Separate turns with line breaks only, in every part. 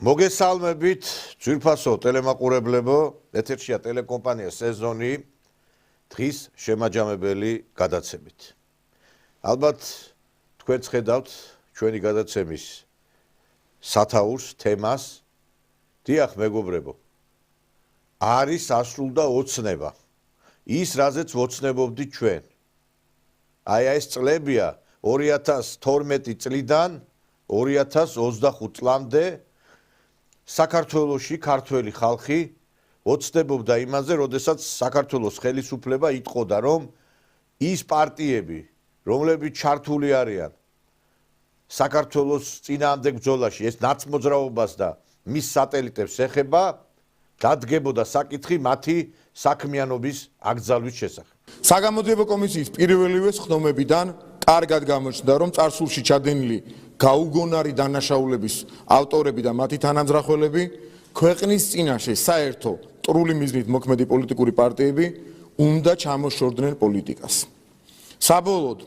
მოგესალმებით ძვირფასო ტელემაყურებლებო, ეთერშია ტელეკომპანია სეზონი დღის შემაჯამებელი გადაცემით. ალბათ თქვენც ხედავთ ჩვენი გადაცემის სათაურს, თემას. დიახ, მეგობრებო. არის ასრულდა ოცნება. ის რაზეც ვოცნებობდით ჩვენ. აი ეს წლებია 2012 წლიდან 2025 წლამდე საქართველოში ქართველი ხალხი ოცნებობდა იმაზე, როდესაც საქართველოს ხელისუფლება იტყოდა, რომ ის პარტიები, რომლებიც ჩართული არიან საქართველოს წინააღმდეგ ბრძოლაში, ეს ნაცმოძრაობას და მის სატელიტებს ეხება, დადგებოდა საკითხი მათი საქმიანობის აკრძალვის შესახებ.
საგამოძიებო კომისიის პირველივე ხდომებიდან კარგად გამოჩნდა, რომ წარსულში ჩადენილი გაუგონარი დანაშაულების ავტორები და მათი თანამძრახველები ქვეყნის წინაშე საერთო ტრული მიზნით მოქმედი პოლიტიკური პარტიები უნდა ჩამოშორდნენ პოლიტიკას. საბოლოოდ,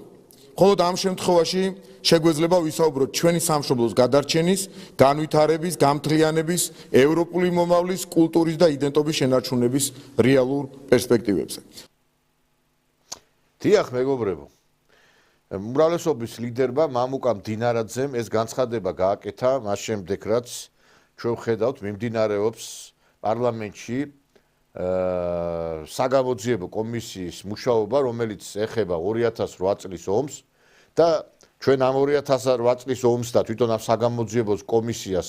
მხოლოდ ამ შემთხვევაში შეგვეძლება ვისაუბროთ ჩვენი სამშობლოს გადარჩენის, განვითარების, გამთლიანების, ევროპული მომავლის, კულტურის და იდენტობის შენარჩუნების რეალურ პერსპექტივებზე.
დიახ, მეგობრებო. უმრავლესობის ლიდერმა მამუკა მდინარაძემ ეს განცხადება გააკეთა მას შემდეგ, რაც ჩვენ ხედავთ მიმდინარეობს პარლამენტში საგამოძიებო კომისიის მუშაობა, რომელიც ეხება 2008 წლის ომს და ჩვენ ამ 2008 წლის ომს და თვითონ ამ საგამოძიებო კომისიას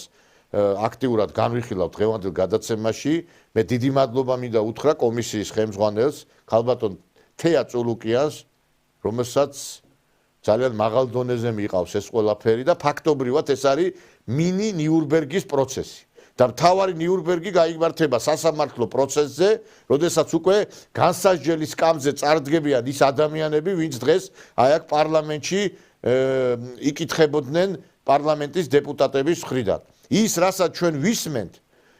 აქტიურად განვიხილავთ დღევანდელ გადაცემაში. მე დიდი მადლობა მინდა უთხრა კომისიის ხელმძღვანელს, ქალბატონ თეა წულუკიანს, რომელსაც ძალიან მაღალ დონეზე მიყავს ეს ყველაფერი და ფაქტობრივად ეს არის მინი ნიურნბერგის პროცესი. და მთავარი ნიურნბერგი გაიმართება სასამართლო პროცესზე, როდესაც უკვე განსასჯელის სკამზე წარდგებიან ის ადამიანები, ვინც დღეს აი აქ პარლამენტში იკითხებოდნენ პარლამენტის დეპუტატების მხრიდან. ის, რასაც ჩვენ ვისმენთ,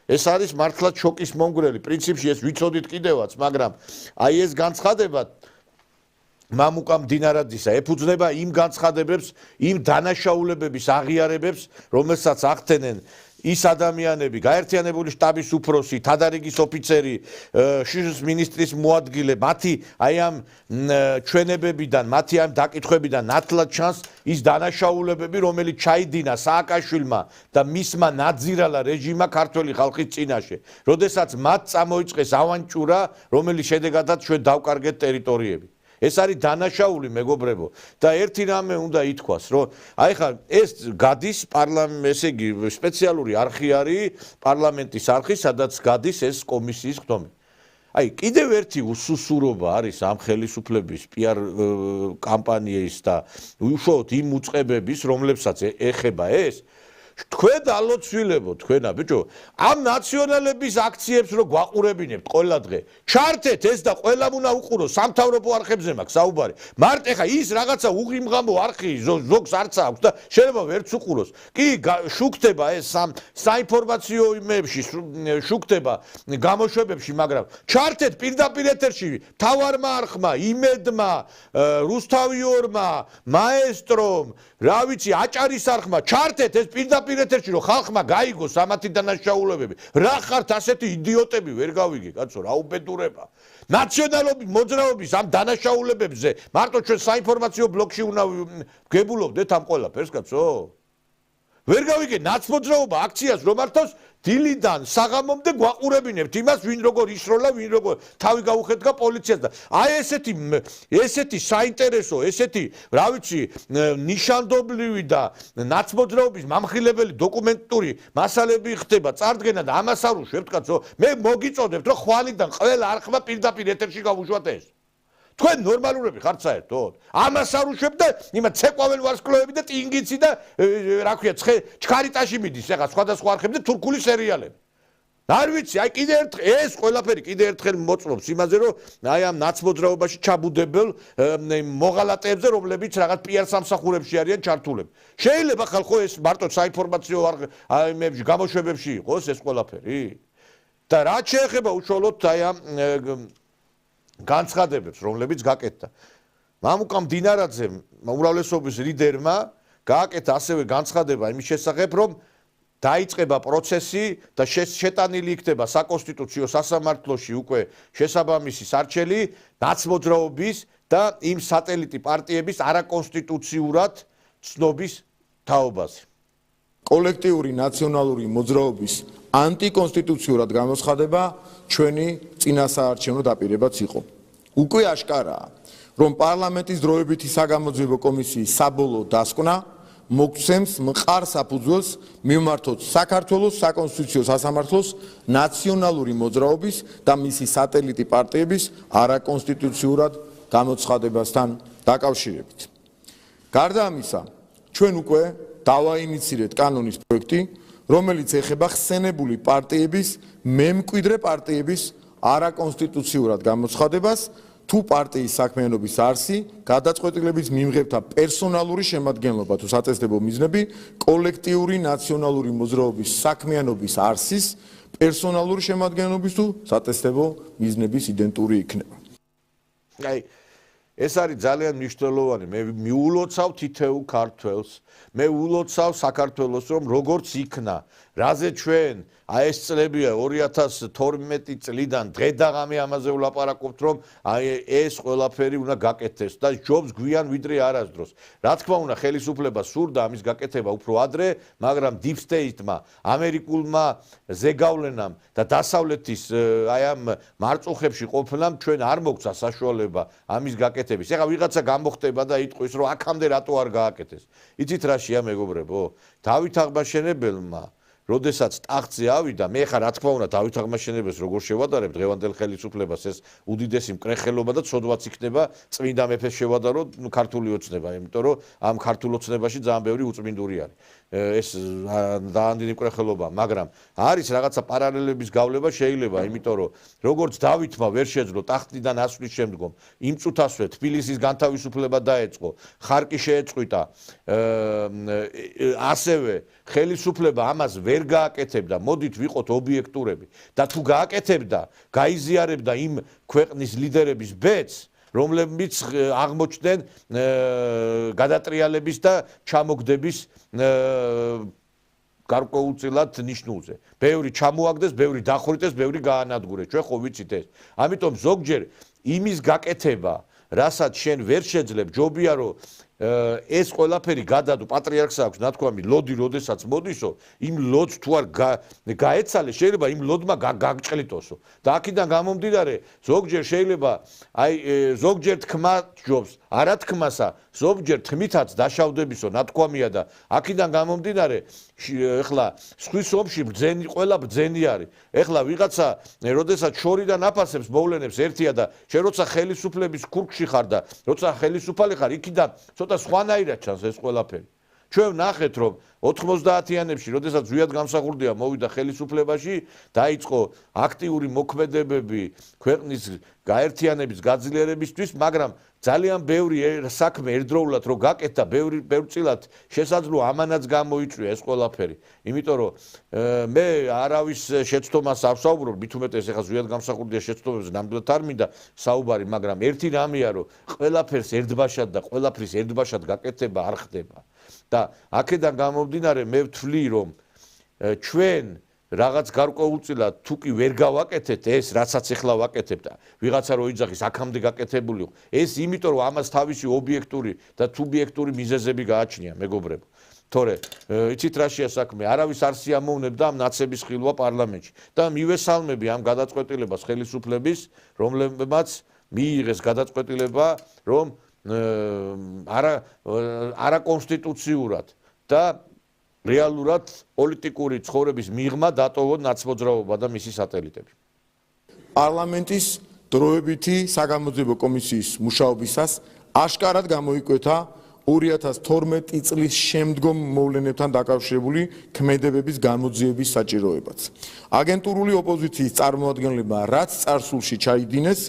ეს არის მართლაც შოკის მომგვრელი. პრინციპში ეს ვიცოდით კიდევაც, მაგრამ აი ეს განცხადება მამუკა მდინარაძისა ეფუძნება იმ განცხადებებს, იმ დანაშაულებების აღიარებებს, რომელსაც ახდენენ ის ადამიანები, გაერთიანებული შტაბის უფროსი, თადარიგის ოფიცერი, შიშის მინისტრის მოადგილე, მათი აი ამ ჩვენებებიდან, მათი ამ დაკითხვებიდან ნათლად ჩანს ის დანაშაულებები, რომელიც ჩაიდინა სააკაშვილმა და მისმა ნაძირალა რეჟიმმა ქართველი ხალხის წინაშე. როდესაც მათ წამოიწყეს ავანტიურა, რომელიც შედეგადაც ჩვენ დავკარგეთ ტერიტორიები. ეს არის დანაშაული, მეგობრებო. და ერთი რამე უნდა ითქვას, რომ აი ხა ეს გადის ესე იგი სპეციალური არხი არის პარლამენტის არხი, სადაც გადის ეს კომისიის ხდომი. აი კიდევ ერთი უსუსურობა არის ამ ხელისუფლების PR კამპანიის და უშუალოდ იმ უწყებების, რომლებსაც ეხება ეს. თქვენ ალოცვილებო, თქვენა ბიჭო, ამ ნაციონალების აქციებს რო გვაყურებინებთ ყველა დღე. ჩართეთ ეს და ყველამ უნდა უყუროს, სამთავრობო არხებზე მაქვს საუბარი. მარტო ეხა ის რაღაცა უღიმღამო არხი ზოგს არც აქვს და შეიძლება ვერც უყუროს. კი, შუქდება ეს საინფორმაციო იმებში, შუქდება გამოშვებებში, მაგრამ ჩართეთ პირდაპირ ეთერში მთავარმა არხმა, იმედმა, რუსთავიორმა, მაესტრომ, რა ვიცი, აჭარის არხმა, ჩართეთ ეს პირდაპირ ეთერში, რომ ხალხმა გაიგოს ამათი დანაშაულებები. რა ხართ ასეთი იდიოტები, ვერ გავიგე, კაცო, რა უბედურება. ნაციონალობის მოძრაობის ამ დანაშაულებებზე მარტო ჩვენ საინფორმაციო ბლოკში უნდა გებულობდეთ ამ ყველაფერს, კაცო? ვერ გავიგე ნაცმოძრაობა აქციას რომ მართავს დილიდან საღამომდე გვაყურებინებთ იმას, ვინ როგორ ისროლა, ვინ როგორ თავი გაუხედგა პოლიციას და აი ესეთი საინტერესო, ესეთი, რა ვიცი, ნიშანდობლივი და ნაცმოძრაობის მამხილებელი დოკუმენტური მასალები ხდება წარდგენა და ამას არ უშვებთ, კაცო. მე მოგიწოდებთ, რომ ხვალიდან ყველა არხმა პირდაპირ ეთერში გავუშვათ ეს. თქვენ ნორმალურები ხართ საერთოდ? ამას არ უშვებთ და იმათ ცეკვავენ ვარსკვლავები და ტინგიცი და რა ქვია, ჩქარიტაში მიდის ახლა სხვადასხვა არხებზე თურქული სერიალები. არ ვიცი, აი კიდე ეს ყველაფერი კიდე ერთხელ მოწმობს იმაზე, რომ აი ამ ნაცმოძრაობაში ჩაბუდებელ მოღალატეებზე, რომლებიც რაღაც PR სამსახურებში არიან ჩართულები. შეიძლება ხალხო ეს მარტო საინფორმაციო იმებში, გამოშვებებში იყოს ეს ყველაფერი? და რაც შეეხება უშუალოდ აი ამ განცხადებებს, რომლებიც გაკეთდა. მამუკა მდინარაძემ, უმრავლესობის ლიდერმა, გააკეთა ასევე განცხადება იმის შესახებ, რომ დაიწყება პროცესი და შეტანილი იქნება საკონსტიტუციო სასამართლოში უკვე შესაბამისი სარჩელი ნაცმოძრაობის და იმ სატელიტი პარტიების არაკონსტიტუციურად ცნობის თაობაზე.
კოლექტიური ნაციონალური მოძრაობის ანტიკონსტიტუციურად გამოცხადება ჩვენი წინასაარჩევნო დაპირებაც იყო. უკვე აშკარაა, რომ პარლამენტის დროებითი საგამოძიებო კომისიის საბოლოო დასკვნა მოგცემს მყარ საფუძველს მიმართოთ საქართველოს საკონსტიტუციო სასამართლოს ნაციონალური მოძრაობის და მისი სატელიტი პარტიების არაკონსტიტუციურად გამოცხადებასთან დაკავშირებით. გარდა ამისა, ჩვენ უკვე დავაინიცირეთ კანონის პროექტი, რომელიც ეხება ხსენებული პარტიების მემკვიდრე პარტიების არაკონსტიტუციურად გამოცხადებას, თუ პარტიის საქმიანობის არსი, გადაწყვეტილების მიმღებთა პერსონალური შემადგენლობა თუ საწესდებო მიზნები, კოლექტიური ნაციონალური მოძრაობის საქმიანობის არსის, პერსონალური შემადგენლობის თუ საწესდებო მიზნების იდენტური იქნება.
აი, ეს არის ძალიან მნიშვნელოვანი. მე მიულოცავ თითოეულ ქართველს, მე ულოცავ საქართველოს, რომ როგორც იქნა, რაზე ჩვენ აი ეს წლებია 2012 წლიდან დღე-დაღამე ამაზე ვლაპარაკობთ, რომ აი ეს ყველაფერი უნდა გაკეთდეს და ჯობს გვიან ვიდრე არასდროს. რა თქმა უნდა, ხელისუფლება სურდა ამის გაკეთება უფრო ადრე, მაგრამ deep state-მა, ამერიკულმა ზეგავლენამ და დასავლეთის აი ამ მარწუხებში ყოფნამ ჩვენ არ მოგცა საშუალება ამის გაკეთების. ეხლა ვიღაცა გამოხდება და იტყვის, რომ აქამდე რატო არ გააკეთეს. იცით რაშია მეგობრებო? დავით აღმაშენებელმა როდესაც ტახტზე ავიდა, მე ხა რა თქმა უნდა დავით აღმაშენებელს როგორ შევადარებ დღევანდელ ხელისუფლებას ეს უდიდესი მკრეხელობა და ცოდვაც იქნება წმინდა მეფეს შევადარო ქართული ოცნება, იმიტომ რომ ამ ქართულ ოცნებაში ძალიან ბევრი უწმინდური არის. ეს დაანდილი მკრეხელობა, მაგრამ არის რაღაცა პარალელების გავლება შეიძლება, იმიტომ რომ როგორც დავითმა ვერ შეძლო ტახტიდან ასვლის შემდგომ იმ წუთასვე თბილისის განთავისუფლება დაეწყო, ხარკი შეეწყვიტა, ასევე ხელისუფლება ამას ვერ გააკეთებდა, მოდით ვიყოთ ობიექტურები და თუ გააკეთებდა, გაიზიარებდა იმ ქვეყნის ლიდერების ბედს, რომლებიც აღმოჩნდნენ გადატრიალების და ჩამოგდების გარკვეულწილად ნიშნულზე. ბევრი ჩამოაგდეს, ბევრი დახვრიტეს, ბევრი გაანადგურეს. ჩვენ ხო ვიცით ეს. ამიტომ ზოგჯერ იმის გაკეთება, რასაც შენ ვერ შეძლებ, ჯობია რომ ეს ყველაფერი გადადო პატრიარქს აქვს ნათქვამი ლოდი როდესაც მოდისო იმ ლოდს თუ არ გაეცალე შეიძლება იმ ლოდმა გაგჭყლიტოსო და აქედან გამომდინარე ზოგჯერ შეიძლება აი ზოგჯერ თქმა ჯობს არა თქმასა ზოგჯერ თმითაც დაშავდებისო ნათქვამია და აქედან გამომდინარე ეხლა სხვის ომში ბრძენი ყველა ბრძენი არის ეხლა ვიღაცა როდესაც შორიდან აფასებს მოვლენებს ერთია და შენ როცა ხელისუფლების ქურქში ხარ და როცა ხელისუფალი ხარ იქიდან ცოტა სხვანაირად ჩანს ეს ყველაფერი. ჩვენ ვნახეთ რომ 90-იანებში, როდესაც ზვიად გამსახურდია მოვიდა ხელისუფლებაში, დაიწყო აქტიური მოქმედებები ქვეყნის გაერთიანების გაძლიერებისთვის, მაგრამ ძალიან ბევრი საქმე ერთდროულად რო გაკეთდა, ბევრწილად შესაძლოა ამანაც გამოიწვია ეს ყველაფერი. იმიტომ რომ მე არავის შეცდომას ავსაუბრობ, მით უმეტეს ეხლა ზვიად გამსახურდია შეცდომებზე ნამდვილად არ მინდა საუბარი, მაგრამ ერთი რამეა რომ ყველაფერს ერთბაშად და ყველაფრის ერთბაშად გაკეთება არ ხდება. და აქედან გამომდინარე მე ვთვლი რომ ჩვენ რაღაც გარკვეულწილად თუ კი ვერ გავაკეთეთ ეს რასაც ახლა ვაკეთებ და ვიღაცა რო იძახის აქამდე გაკეთებული იყო ეს იმიტომ რომ ამას თავისი ობიექტური და სუბიექტური მიზეზები გააჩნია მეგობრებო თორე იცით რაშია საქმე არავის არ სიამოვნებდა ამ ნაცების ხილვა პარლამენტში და მივესალმები ამ გადაწყვეტილებას ხელისუფლების რომლებმაც მიიღეს გადაწყვეტილება რომ არაკონსტიტუციურად და რეალურად პოლიტიკური ცხოვრების მიღმა დატოვონ ნაცმოძრაობა და მისი სატელიტები.
პარლამენტის დროებითი საგამოძიებო კომისიის მუშაობისას აშკარად გამოიკვეთა 2012 წლის შემდგომ მოვლენებთან დაკავშირებული ქმედებების გამოძიების საჭიროებაც. აგენტურული ოპოზიციის წარმომადგენლებმა რაც წარსულში ჩაიდინეს,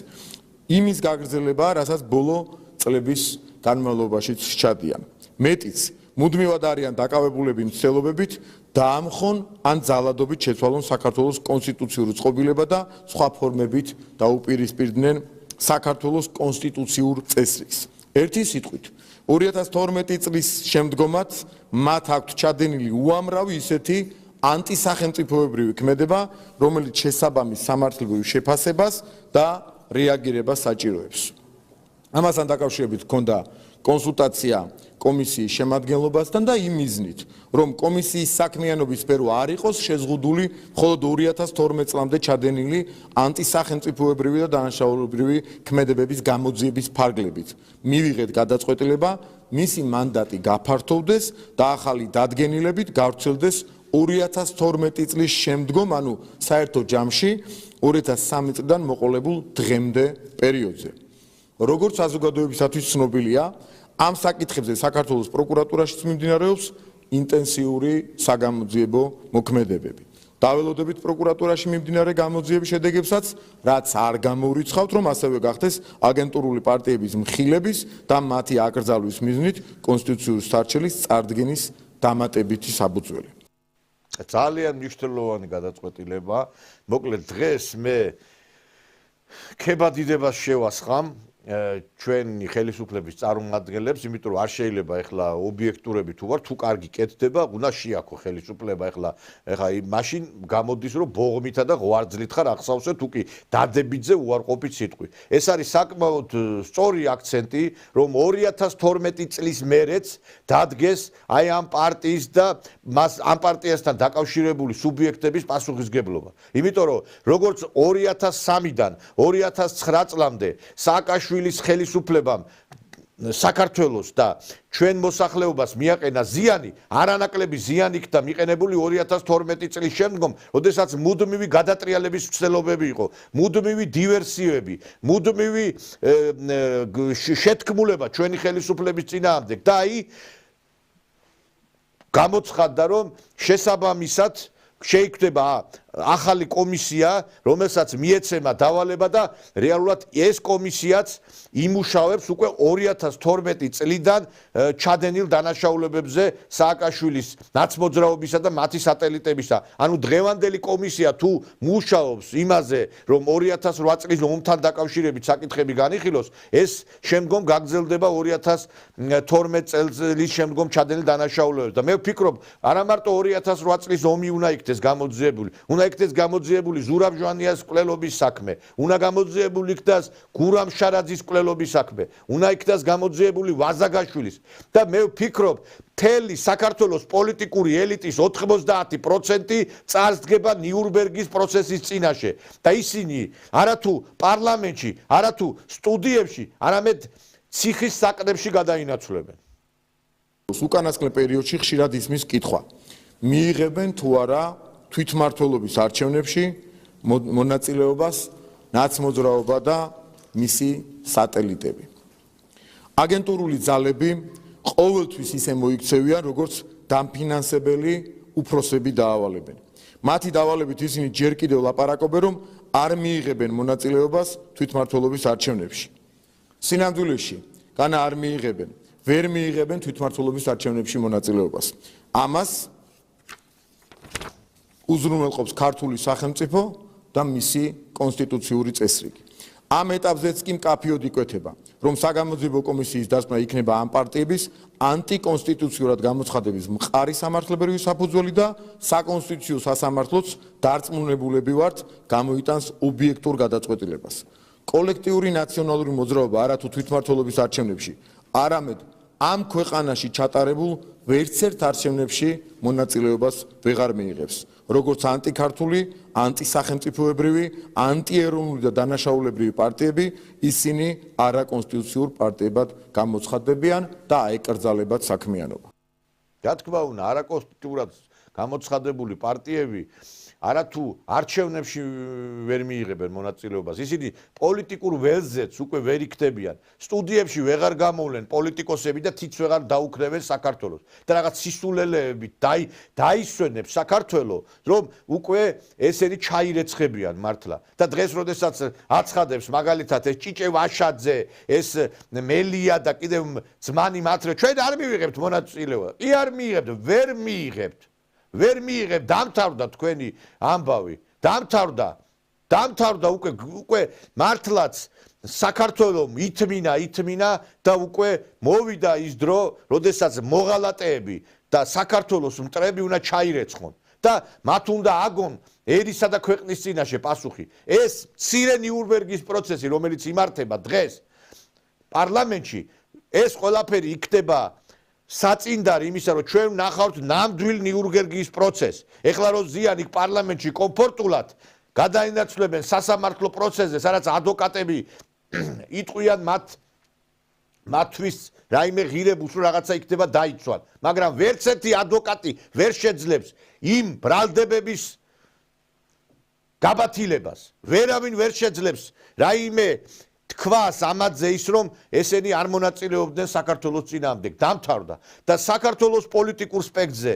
იმის გაგრძელებაა, რასაც ბოლო წლების განმავლობაშიც სჩადიან. მეტიც, მუდმივად არიან დაკავებულები მცდელობებით დაამხონ ან ძალადობით შეცვალონ საქართველოს კონსტიტუციური წყობილება და სხვა ფორმებით დაუპირისპირდნენ საქართველოს კონსტიტუციურ წესრიგს. ერთი სიტყვით, 2012 წლის შემდგომაც მათ აქვთ ჩადენილი უამრავი ისეთი ანტისახელმწიფოებრივი ქმედება, რომელიც შესაბამის სამართლებრივ შეფასებას და რეაგირებას საჭიროებს. ამასთან დაკავშირებით ჰქონდა კონსულტაცია კომისიის შემადგენლობასთან და იმ მიზნით, რომ კომისიის საქმიანობის სფერო არ იყოს შეზღუდული მხოლოდ 2012 წლამდე ჩადენილი ანტისახელმწიფოებრივი და დანაშაულებრივი ქმედებების გამოძიების ფარგლებით. მივიღეთ გადაწყვეტილება, მისი მანდატი გაფართოვდეს და ახალი დადგენილებით გავრცელდეს 2012 წლის შემდგომ, ანუ საერთო ჯამში 2003 წლიდან მოყოლებულ დღემდე პერიოდზე. როგორც საზოგადოებისათვის ცნობილია, ამ საკითხებზე საქართველოს პროკურატურაშიც მიმდინარეობს ინტენსიური საგამოძიებო მოქმედებები. დაველოდებით პროკურატურაში მიმდინარე გამოძიების შედეგებსაც, რაც არ გამოურიცხავთ, რომ ასევე გახდეს აგენტურული პარტიების მხილების და მათი აკრძალვის მიზნით კონსტიტუციური სარჩელის წარდგენის დამატებითი საფუძველი.
ძალიან მნიშვნელოვანი გადაწყვეტილება. მოკლედ დღეს მე ქებადიდებას შევასხამ ჩვენი ხელისუფლების წარმომადგენლებს, იმიტომ რომ არ შეიძლება ახლა ობიექტურები თუ ვარ, თუ კარგი კეთდება, უნდა შეაქო ხელისუფლება ახლა მაშინ გამოდის რომ ბოღმითა და ღვარძლით ხარ ახსავსე, თუ კი დადებიძე უარყოფით სიტყვი. ეს არის საკმაოდ სწორი აქცენტი, რომ 2012 წლის მერეც დადგეს აი ამ პარტიის და ამ პარტიასთან დაკავშირებული სუბიექტების პასუხისგებლობა. იმიტომ რომ როგორც 2003-დან 2009 წლამდე სააკაშვილის ხელისუფლებამ საქართველოს და ჩვენ მოსახლეობას მიაყენა ზიანი, არანაკლები ზიანი იქნა მიყენებული 2012 წლის შემდგომ, როდესაც მუდმივი გადატრიალების მცდელობები იყო, მუდმივი დივერსიები, მუდმივი შეთქმულება ჩვენი ხელისუფლების წინააღმდეგ და აი გამოცხადდა, რომ შესაბამისად შეიქმნება ახალი კომისია, რომელსაც მიეცემა დავალება და რეალურად ეს კომისიაც იმუშავებს უკვე 2012 წლიდან ჩადენილ დანაშაულებებზე სააკაშვილის ნაცმოძრაობისა და მათი სატელიტებისა. ანუ დღევანდელი კომისია თუ მუშაობს იმაზე, რომ 2008 წლის ომთან დაკავშირებით საკითხები განიხილოს, ეს შემდგომ გაგრძელდება 2012 წლის შემდგომ ჩადენილ დანაშაულებებზე. და მე ვფიქრობ, არა მარტო 2008 წლის ომი უნდა იქნეს გამოძიებული, უნდა იქნეს გამოძიებული ზურაბ ჟვანიას მკვლელობის საქმე, უნდა გამოძიებული იქნას გურამ შარაძის მკვლელობის საქმე, უნდა იქნას გამოძიებული ვაზაგაშვილის და მე ვფიქრობ, მთელი საქართველოს პოლიტიკური ელიტის 90% წარსდგება ნიურნბერგის პროცესის წინაშე და ისინი არათუ პარლამენტში, არათუ სტუდიებში, არამედ ციხის საყდებში გადაინაცვლებენ.
უკანასკნელ პერიოდში ხშირად ისმის კითხვა. მიიღებენ თუ არა თვითმმართველობის არჩევნებში მონაწილეობას ნაცმოძრაობა და მისი სატელიტები. აგენტურული ძალები ყოველთვის ისე მოიქცევიან, როგორც დამფინანსებელი უფროსები დაავალებენ. მათი დავალებით ისინი ჯერ კიდევ ლაპარაკობენ, რომ არ მიიღებენ მონაწილეობას თვითმმართველობის არჩევნებში. სინამდვილეში, განა არ მიიღებენ, ვერ მიიღებენ თვითმმართველობის არჩევნებში მონაწილეობას. ამას უზრუნველყოფს ქართული სახელმწიფო და მისი კონსტიტუციური წესრიგი. ამ ეტაპზეც კი მკაფიოდ იკვეთება, რომ საგამოძიებო კომისიის დასკვნა იქნება ამ პარტიების ანტიკონსტიტუციურად გამოცხადების მყარი სამართლებრივი საფუძველი და საკონსტიტუციო სასამართლოც დარწმუნებულები ვართ გამოიტანს ობიექტურ გადაწყვეტილებას. კოლექტიური ნაციონალური მოძრაობა არათუ თვითმმართველობის არჩევნებში, არამედ ამ ქვეყანაში ჩატარებულ ვერცერთ არჩევნებში მონაწილეობას ვეღარ მიიღებს. როგორც ანტიქართული, ანტისახელმწიფოებრივი, ანტიეროვნული და დანაშაულებრივი პარტიები, ისინი არაკონსტიტუციურ პარტიებად გამოცხადებიან და აეკრძალებათ საქმიანობა.
რა თქმა უნდა, არაკონსტიტუციურად გამოცხადებული პარტიები არათუ არჩევნებში ვერ მიიღებენ მონაწილეობას. ისინი პოლიტიკურ ველზეც უკვე ვერ იქნებიან. სტუდიებში ვეღარ გამოვლენ პოლიტიკოსები და თიც ვეღარ დაუქნევენ საქართველოს. და რაღაც სისულელეებით დაისვენებს საქართველოს, რომ უკვე ესენი ჩაირეცხებიან მართლა. და დღეს როდესაც აცხადებს მაგალითად ეს ჭიჭე ვაშაძე, ეს მელია და კიდევ ძმანი მათრე, ჩვენ არ მივიღებთ მონაწილეობას. კი არ მიიღებთ, ვერ მიიღებთ. ვერ მიიღებ, დამთავრდა თქვენი ამბავი, დამთავრდა უკვე მართლაც საქართველოს ითმინა და უკვე მოვიდა ის დრო, როდესაც მოღალატეები და საქართველოს მტრები უნდა ჩაირეცხონ. და მათ უნდა აგონ ერისა და ქვეყნის წინაშე პასუხი. ეს მცირე ნიურნბერგის პროცესი, რომელიც იმართება დღეს პარლამენტში, ეს ყველაფერი იქნება საწინდარი იმისა, რომ ჩვენ ვნახავთ ნამდვილ ნიურნბერგის პროცესს. ეხლა რო ზიან იქ პარლამენტში კომფორტულად გადაინაცვლებენ სასამართლო პროცესზე, სადაც ადვოკატები იტყვიან მათთვის რაიმე ღირებულს, რომ რაღაცა იქნება დაიცვან. მაგრამ ვერც ერთი ადვოკატი ვერ შეძლებს იმ ბრალდებების გაბათილებას. ვერავინ ვერ შეძლებს რაიმე თქვას ამაზე ის, რომ ესენი არ მონაწილეობდნენ საქართველოს წინააღმდეგ. დამთავრდა და საქართველოს პოლიტიკურ სპექტრზე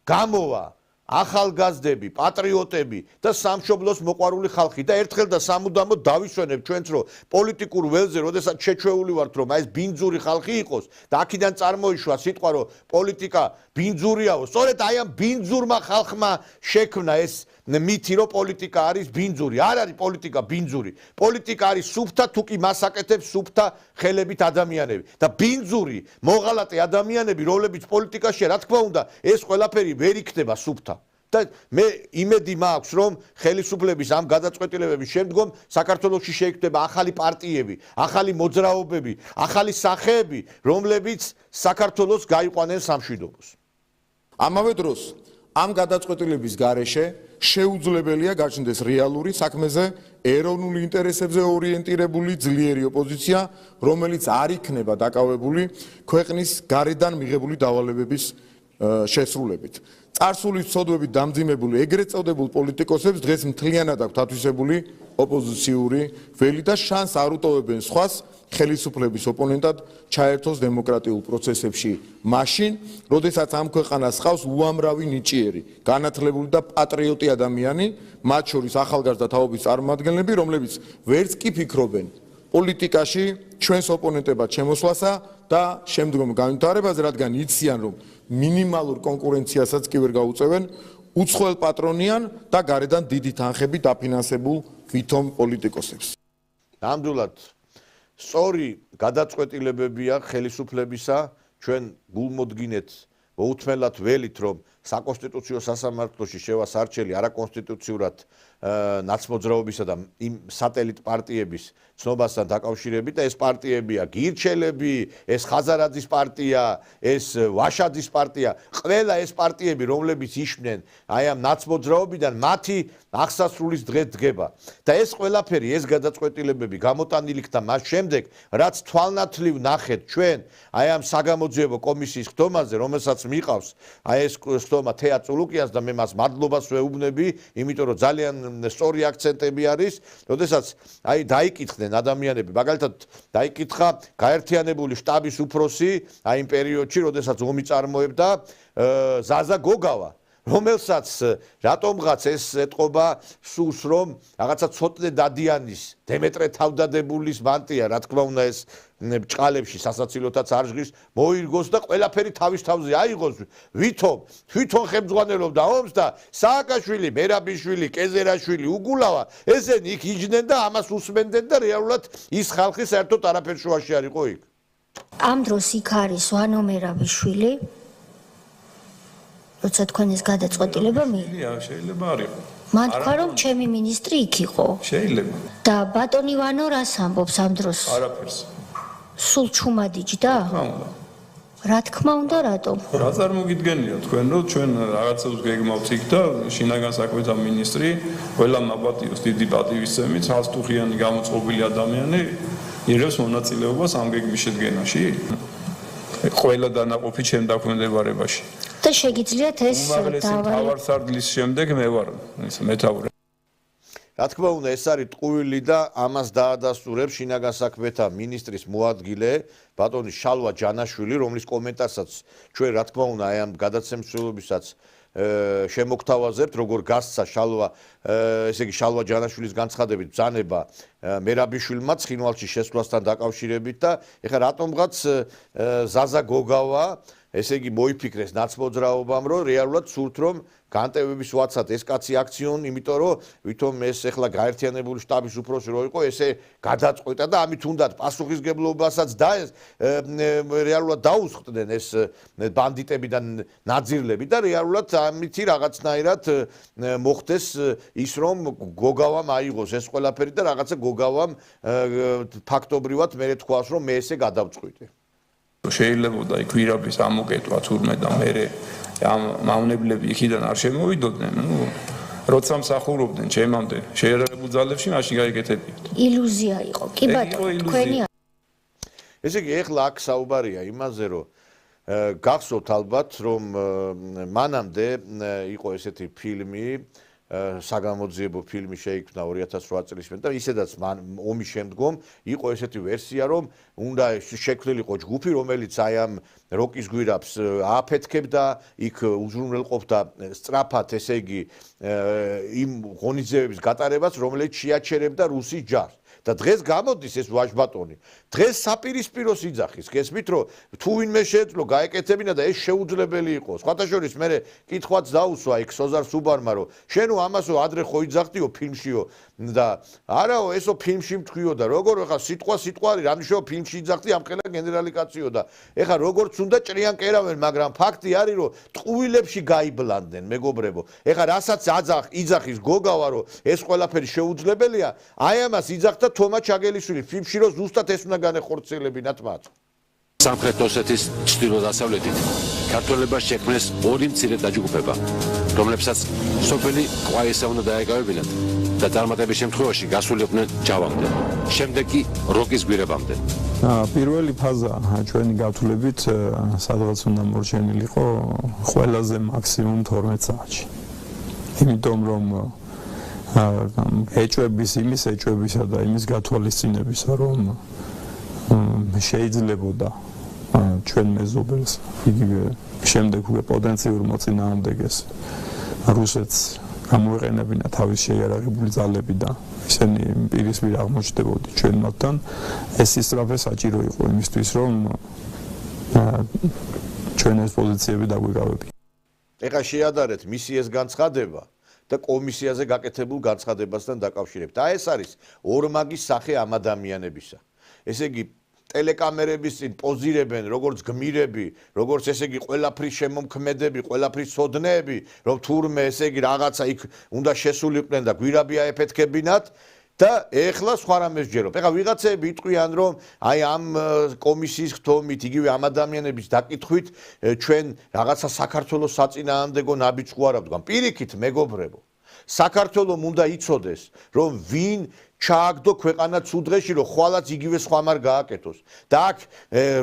გამოვა ახალგაზრდები, პატრიოტები და სამშობლოს მოყვარული ხალხი და ერთხელ და სამუდამოდ დავისვენებ ჩვენც, რომ პოლიტიკურ ველზე, როდესაც შეჩვეული ვართ, რომ ეს ბინძური ხალხი იყოს და აქედან წარმოიშვა სიტყვა, რომ პოლიტიკა ბინძურიაო, სწორედ აი ამ ბინძურმა ხალხმა შექმნა ეს მითი, რომ პოლიტიკა არის ბინძური. არ არის პოლიტიკა ბინძური. პოლიტიკა არის სუფთა, თუ კი მას აკეთებს სუფთა ხელებით ადამიანები და ბინძური მოღალატე ადამიანები, რომლებიც პოლიტიკაშია, რა თქმა უნდა, ეს ყველაფერი ვერ იქნება სუფთა. და მე იმედი მაქვს, რომ ხელისუფლების ამ გადაწყვეტილებების შემდგომ საქართველოში შეიქმნება ახალი პარტიები, ახალი მოძრაობები, ახალი სახეები, რომლებიც საქართველოს გაიყვანენ სამშვიდობოს.
ამავე დროს ამ გადაწყვეტილების გარეშე შეუძლებელია გაჩნდეს რეალური საქმეზე ეროვნულ ინტერესებზე ორიენტირებული ძლიერი ოპოზიცია, რომელიც არ იქნება დაკავებული ქვეყნის გარედან მიღებული დავალებების შესრულებით. წარსულის ცოდვებით დამძიმებული ეგრეთ წოდებულ პოლიტიკოსებს დღეს მთლიანად აქვთ ათვისებული ოპოზიციური ველი და შანს არ უტოვებენ სხვას ხელისუფლების ოპონენტად ჩაერთოს დემოკრატიულ პროცესებში მაშინ, როდესაც ამ ქვეყანას ჰყავს უამრავი ნიჭიერი, განათლებული და პატრიოტი ადამიანი, მათ შორის ახალგაზრდა თაობის წარმომადგენლები, რომლებიც ვერც კი ფიქრობენ პოლიტიკაში ჩვენს ოპონენტებად შემოსვლასა და შემდგომ განვითარებაზე, რადგან იციან, რომ მინიმალურ კონკურენციასაც კი ვერ გაუწევენ, უცხოელ პატრონიან და გარედან დიდი თანხებით დაფინანსებულ ვითომ პოლიტიკოსებს.
ნამდვილად სწორი გადაწყვეტილებებია ხელისუფლებისა, ჩვენ გულმოდგინეთ მოუთმელად ველით, რომ საკონსტიტუციო სასამართლოში შევა სარჩელი არაკონსტიტუციურად ნაცმოძრაობისა და იმ სატელიტ პარტიების ცნობასთან დაკავშირებით და ეს პარტიებია გირჩელები, ეს ხაზარაძის პარტია, ეს ვაშაძის პარტია, ყველა ეს პარტიები, რომლებიც იშმნენ აი ამ ნაცმოძრაობიდან, მათი აღსასრულის დღე დგება. და ეს ყველაფერი, ეს გადაწყვეტილებები გამოტანილი ხდა მას შემდეგ, რაც თვალნათლივ ნახეთ ჩვენ აი ამ საგამოძიებო კომისიის ხდომაზე, რომელსაც მიყავს აი ეს ხდომა თეა წულუკიანს და მე მას მადლობას ვეუბნები, იმიტომ რომ ძალიან სწორი აქცენტები არის, როდესაც აი დაიკითხდნენ ადამიანები, მაგალითად დაიკითხა გაერთიანებული შტაბის უფროსი აი იმ პერიოდში, როდესაც ომი წარმოებდა ზაზა გოგავა, რომელსაც რატომღაც ეს ეთყობა სურს, რომ რაღაცა ცოტნე დადიანის, დემეტრე თავდადებულის მანტია, რა თქმა უნდა ეს ბჭყალებში სასაცილოთაც არ ჟღის, მოირგოს და ყველაფერი თავის თავზე აიღოს, თვითონ ხელმძღვანელობდა ომს და სააკაშვილი, მერაბიშვილი, კეზერაშვილი, უგულავა, ესენი იქ იჯდნენ და ამას უსმენდნენ და რეალურად ის ხალხი საერთოდ არაფერ შუაში არ იყო იქ.
ამ დროს იქ არის ვანო მერაბიშვილი, როცა თქვენ ეს გადაწყვეტილება
შეიძლება არ იყო.
მან თქვა, რომ ჩემი მინისტრი იქ იყო.
შეიძლება.
და ბატონი ვანო რას ამბობს ამ დროს?
არაფერს.
სულ ჩუმად იჯდა?
ხამდა.
რა თქმა უნდა, რატომ?
რა წარმოგიდგენია თქვენ, რომ ჩვენ რაღაცებს გეგმავთ იქ და შინაგან საქმეთა მინისტრი ყველა მაპატიოს დიდი პატივისცემით, სასტუხიანი გამოწყობილი ადამიანი იღებს მონაწილეობას ამ გეგმის შედგენაში? ყველა დანაყოფი ჩემ დაქვემდებარებაში.
და შეგიძლიათ ეს
უმაღლესი მთავარსარდლის შემდეგ მე ვარ ეს მეთაური.
რა თქმა უნდა, ეს არის ტყუილი და ამას დაადასტურებს შინაგან საქმეთა მინისტრის მოადგილე ბატონი შალვა ჯანაშვილი, რომლის კომენტარსაც ჩვენ რა თქმა უნდა აი ამ გადაცემისმცემლობისაც შემოგთავაზებთ, როგორ გასცა შალვა, ესე იგი შალვა ჯანაშვილის განცხადებით ბრძანება მერაბიშვილმა ცხინვალში შესვლასთან დაკავშირებით და ეხლა რატომღაც ზაზა გოგავა ესე იგი მოიფიქრეს ნაცმოძრაობამ, რომ რეალურად სურთ რომ განტევების ვაცად ეს კაცი აქციონ, იმიტომ რომ ვითომ ეს ახლა გაერთიანებული შტაბის უფროსი რო იყო, ესე გადაწყვეტა და ამით უნდათ პასუხისგებლობასაც და რეალურად დაუსხდნენ ეს ბანდიტები და ნაძირლები და რეალურად ამითი რაღაცნაირად მოხდეს ის რომ გოგავამ აიღოს ეს ყველაფერი და რაღაცა გოგავამ ფაქტობრივად მე თქვას რომ მე ესე გადავწყვიტე.
შეიძლება იქ ვირაბის ამოკეტვა თურმე და მე ამ მავნებლები იქიდან არ შემოვიდოდნენ, ნუ როცა მსახურობდნენ ჩემამდე შეერაღებულ ძალებში, მაშინ გაიგეთებიათ.
ილუზია იყო. კი ბატონო, თქვენი
ესე იგი ეხლა აქ საუბარია იმაზე, რომ გახსოვთ ალბათ, რომ მანამდე იყო ესეთი ფილმი, საგამოძიებო ფილმი შეიქმნა 2008 წლის მერე და ისედაც ომის შემდგომ იყო ესეთი ვერსია, რომ უნდა შექმნილიყო ჯგუფი, რომელიც აი ამ როკის გვირაბს ააფეთქებდა, იქ უზრუნველყოფდა სწრაფად, ესე იგი იმ ღონისძიებების გატარებას, რომელიც შეაჩერებდა რუსის ჯარს. და დღეს გამოდის ეს ვაჟბატონი. დღეს საპირისპიროს იძახის, გესმით, რომ თუ ვინმე შეეძლო გაეკეთებინა და ეს შეუძლებელი იყო. სხვათა შორის მე კითხვაც დაუსვა იქ სოზარ სუბარმა, რომ შენო ამასო ადრე ხო იძახდიო ფილმშიო და არაო ესო ფილმში მtkwiო და როგორ ხა სიტყვარი რამიშო ფილმში იძახდი ამ ყველა გენერალი კაციო და ეხა როგორც უნდა ჭრიან კერავენ, მაგრამ ფაქტი არის რომ ტყუილებში გაიბლანდნენ მეგობრებო. ეხა რასაც იძახის გოგავა რომ ეს ყველაფერი შეუძლებელია, აი ამას იძახდა თომა ჩაგელიშვილი ფილმში რომ ზუსტად ეს უნდა განეხორციელებინათ მათ.
სამხრეთ ოსეთის ჩრდილო-დასავლეთით ქართველებმა შექმნეს ორი მცირე დაჯგუფება, რომლებსაც სოფელი ყვაისა უნდა დაეკავებინათ და წარმატების შემთხვევაში გასულიყვნენ ჯავამდე, შემდეგ კი როკის გვირაბამდე.
პირველი ფაზა ჩვენი გათვლებით სადღაც უნდა მორჩენილიყო ყველაზე მაქსიმუმ 12 საათში. იმიტომ რომ იმის ეჭვებისა და იმის გათვალისწინებისა, რომ შეიძლებოდა ჩვენ მეზობელს იგივე შემდეგ უკვე პოტენციურ მოწინააღმდეგეს რუსეთს გამოეყენებინა თავის შეიარაღებული ძალები და ისინი პირისპირ აღმოჩნდებოდი ჩვენ მათთან, ეს ისწრაფე საჭირო იყო იმისთვის, რომ ჩვენ ეს პოზიციები დაგვიკავებინათ.
ეხლა შეადარეთ მისი ეს განცხადება და კომისიაზე გაკეთებულ განცხადებასთან დაკავშირებით. აი ეს არის ორმაგის სახე ამ ადამიანებისა. ესე იგი ტელეკამერების წინ პოზირებენ როგორც გმირები, როგორც ესე იგი ყველაფრის შემომქმედები, ყველაფრის სოდნეები, რომ თურმე ესე იგი რაღაცა იქ უნდა შესულიყვნენ და გვირაბი აეფეთქებინათ და ეხლა სხვა რამეს ჯერობ. ეხლა ვიღაცები იტყვიან, რომ აი ამ კომისიის ხთომით, იგივე ამ ადამიანების დაკითხვით ჩვენ რაღაცა საქართველოს საწინააღმდეგო ნაბიჯს ვარ ვდგან. პირიქით მეგობრებო, საქართველოს უნდა იცოდეს, რომ ვინ ჩააგდო ქვეყანა ცუდ დღეში, რომ ხვალაც იგივე სხვამ არ გააკეთოს. და აქ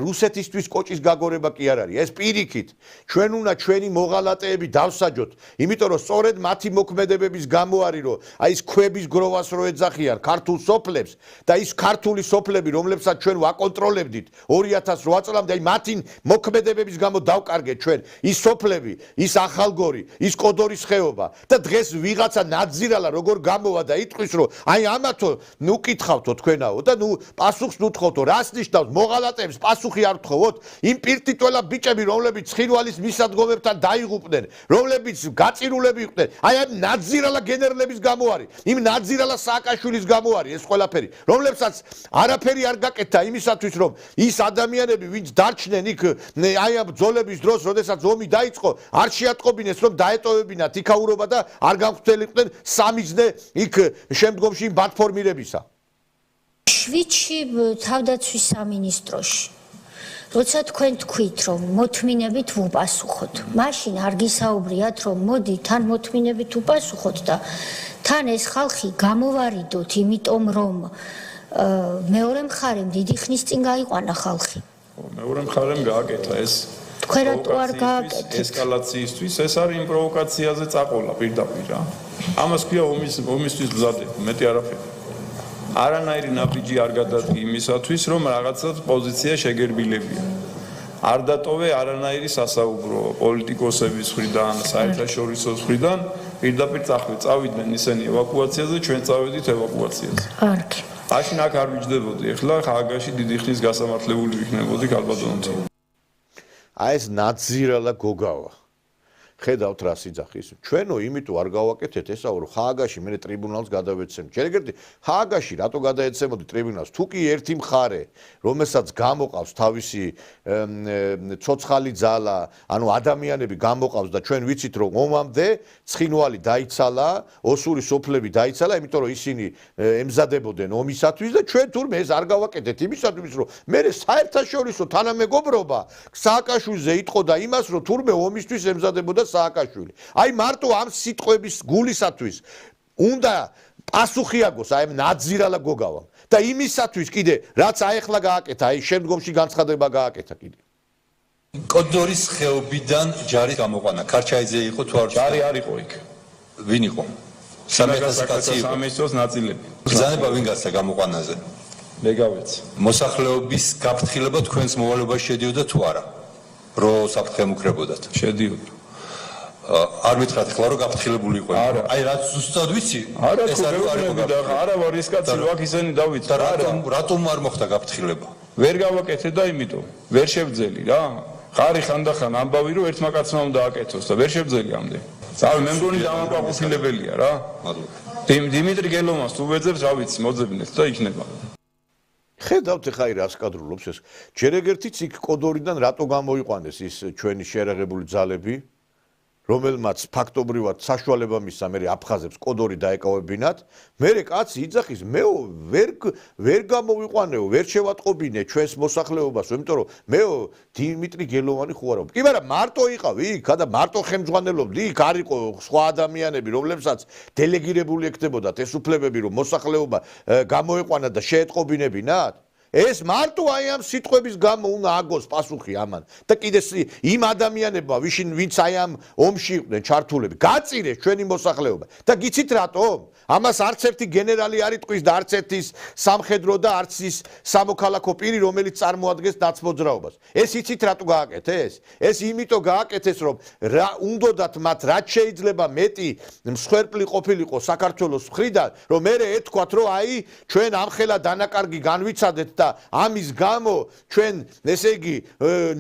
რუსეთისთვის კოჭის გაგორება კი არ არის. ეს პირიქით ჩვენ უნდა ჩვენი მოღალატეები დავსაჯოთ, იმიტომ რომ სწორედ მათი მოქმედებების გამო არის, რომ აი ეს ქვების გროვას რო ეძახიან ქართულ სოფლებს და ის ქართული სოფლები, რომლებსაც ჩვენ ვაკონტროლებდით 2008 წლამდე, აი მათი მოქმედებების გამო დავკარგეთ ჩვენ ის სოფლები, ის ახალგორი, ის კოდორის ხეობა და დღეს ვიღაცა ნაძირალა როგორ გამოვა და იტყვის, რომ აი ამათო ნუ კითხავთო თქვენაო და ნუ პასუხს ნუთხოვთო, რას ნიშნავს მოღალატეებს პასუხი არ გთხოვოთ? იმ პირტიტველა ბიჭები, რომლებიც ხილვალის მისადგომებთან დაიღუპნენ, რომლებიც გაწირულები იყვნენ, აი ამ ნაძირალა გენერლების გამო არის, იმ ნაძირალა სააკაშვილის გამო არის ეს ყველაფერი, რომლებსაც არაფერი არ გაკეთდა იმისათვის, რომ ის ადამიანები, ვინც დარჩნენ იქ აი ამ ბრძოლების დროს, როდესაც ომი დაიწყო, არ შეატყობინეს, რომ დაეტოვებინათ იქაურობა და არ გამხდელიყვნენ სამიზნე იქ შემდგომში ბატფორმირებისა.
შვიდში თავდაცვის სამინისტროში როცა თქვენ თქვით, რომ მოთმინებით ვუპასუხოთ, მაშინ არ გისაუბრიათ, რომ მოდი თან მოთმინებით ვუპასუხოთ და თან ეს ხალხი გამოვარიდოთ, იმიტომ რომ მეორე მხარემ დიდი ხნის წინ გაიყვანა ხალხი.
მეორე მხარემ გააკეთა ეს
თქვენ რატო არ გააკეთეთ?
ესკალაციისთვის ეს არის იმ პროვოკაციაზე წაყოლა პირდაპირ რა. ამას ქვია ომისთვის მზადება, მეტი არაფერი. არანაირი ნაბიჯი არ გადადგა იმისათვის, რომ რაღაცა პოზიცია შეგერბილებია. არ დატოვე არანაირი სასაუბრო პოლიტიკოსების მხრიდან, საერთაშორისო მხრიდან, პირდაპირ წავიდნენ ისინი ევაკუაციაზე, ჩვენ წავედით ევაკუაციაზე.
კარგი.
მაშინ აქ არ ვიჯდებოდი, ეხლა ხააგაში დიდი ხნის გასამართლებული ვიქნებოდი ქალბატონოთი.
აი ეს ნაძირალა გოგავა. ხედავთ რა სიძახის. ჩვენო იმიტომ არ გავაკეთეთ ესა რომ ხააგაში მე ტრიბუნალს გადავეცემ. ჯერგერტი ხააგაში რატო გადაეცემოდი ტრიბუნალს? თუ კი ერთი მხარე, რომელსაც გამოყავს თავისი ცოცხალი ძალა, ანუ ადამიანები გამოყავს და ჩვენ ვიცით რომ ომამდე ცხინვალი დაიცალა, ოსური სოფლები დაიცალა, იმიტომ რომ ისინი ემზადებოდნენ ომისათვის და ჩვენ თურმე ეს არ გავაკეთეთ იმისათვის რომ მე საერთაშორისო თანამეგობრობა სააკაშვილზე იტყოდა იმას რომ თურმე ომისთვის ემზადებოდა სააკაშვილი. აი მარტო ამ სიტყვების გულისათვის უნდა პასუხი აგოს აი ამ ნაძირალა გოგავამ და იმისათვის კიდე რაც აეხლა გააკეთა, აი შემდგომში განცხადება გააკეთა კიდე.
კოდორის ხეობიდან ჯარი გამოყვანა. ქარჩაიძე იყო თუ არ
ჯარი არ იყო იქ.
ვინ იყო?
სამეცოს ნაწილები.
ბრძანება ვინ გასცა გამოყვანაზე?
მე გავეცი.
მოსახლეობის გაფრთხილება თქვენს მოვალეობაში შედიოდა თუ არა? რომ საფრთხე მუქრებოდათ.
შედიოდა.
არ მითხრათ ახლა რომ გაფრთხილებული იყო. აი რაც ზუსტად ვიცი,
ეს არ იყო და არა ვარ ის კაცი ვაკ ისენი დავით.
რატომ არ მოხდა გაფრთხილება?
ვერ გავაკეთე და იმიტომ ვერ შევძელი რა. ხარი ხანდახან ამბავი რომ ერთმა კაცმა უნდა აკეთოს და ვერ შევძელი ამდე. წავი მე მგონი დამაკმაყოფილებელია რა. დიმიტრი გელომას თუ ვეძებს რა ვიცი მოძებნეთ და იქნება.
ხედავთ ხა აი რას კადრულობს ეს. ჯერეგერთიც იქ კოდორიდან რატო გამოიყვანეს ის ჩვენი შეერაღებული ძალები? რომელმაც ფაქტობრივად საშუალება მისცა მე აფხაზებს კოდორი დაეკავებინათ, მე კაცი იძახის, მე ვერ გამოვიყვანეო, ვერ შევატყობინე ჩვენს მოსახლეობას, იმიტომ რომ მე დიმიტრი გელოვანი ხო არა. კი, მაგრამ მარტო იყავი იქ და მარტო ხელმძღვანელობდი, იქ არ იყო სხვა ადამიანები, რომლებსაც დელეგირებული ექნებოდათ ეს უფლებები, რომ მოსახლეობა გამოიყვანა და შეეტყობინებინათ. ეს მარტო აი ამ სიტყვების გამო უნდა აგოს პასუხი ამან და კიდე იმ ადამიანებმა ვინც აი ამ ომში იყვნენ ჩართულები გაწირეს ჩვენი მოსახლეობა და გიცით რატომ? ამას არც ერთი გენერალი არ იტყვის და არც ერთი სამხედრო და არც ის სამოქალაქო პირი რომელიც წარმოადგენს ნაცმოძრაობას. ეს იცით რატო გააკეთეს? ეს იმიტომ გააკეთეს რომ უნდათ მათ რაც შეიძლება მეტი მსხვერპლი ყოფილიყო საქართველოს მხრიდან რომ მე ეთქვათ რომ აი ჩვენ ამხელა დანაკარგი განვიცადეთ და ამის გამო ჩვენ ესე იგი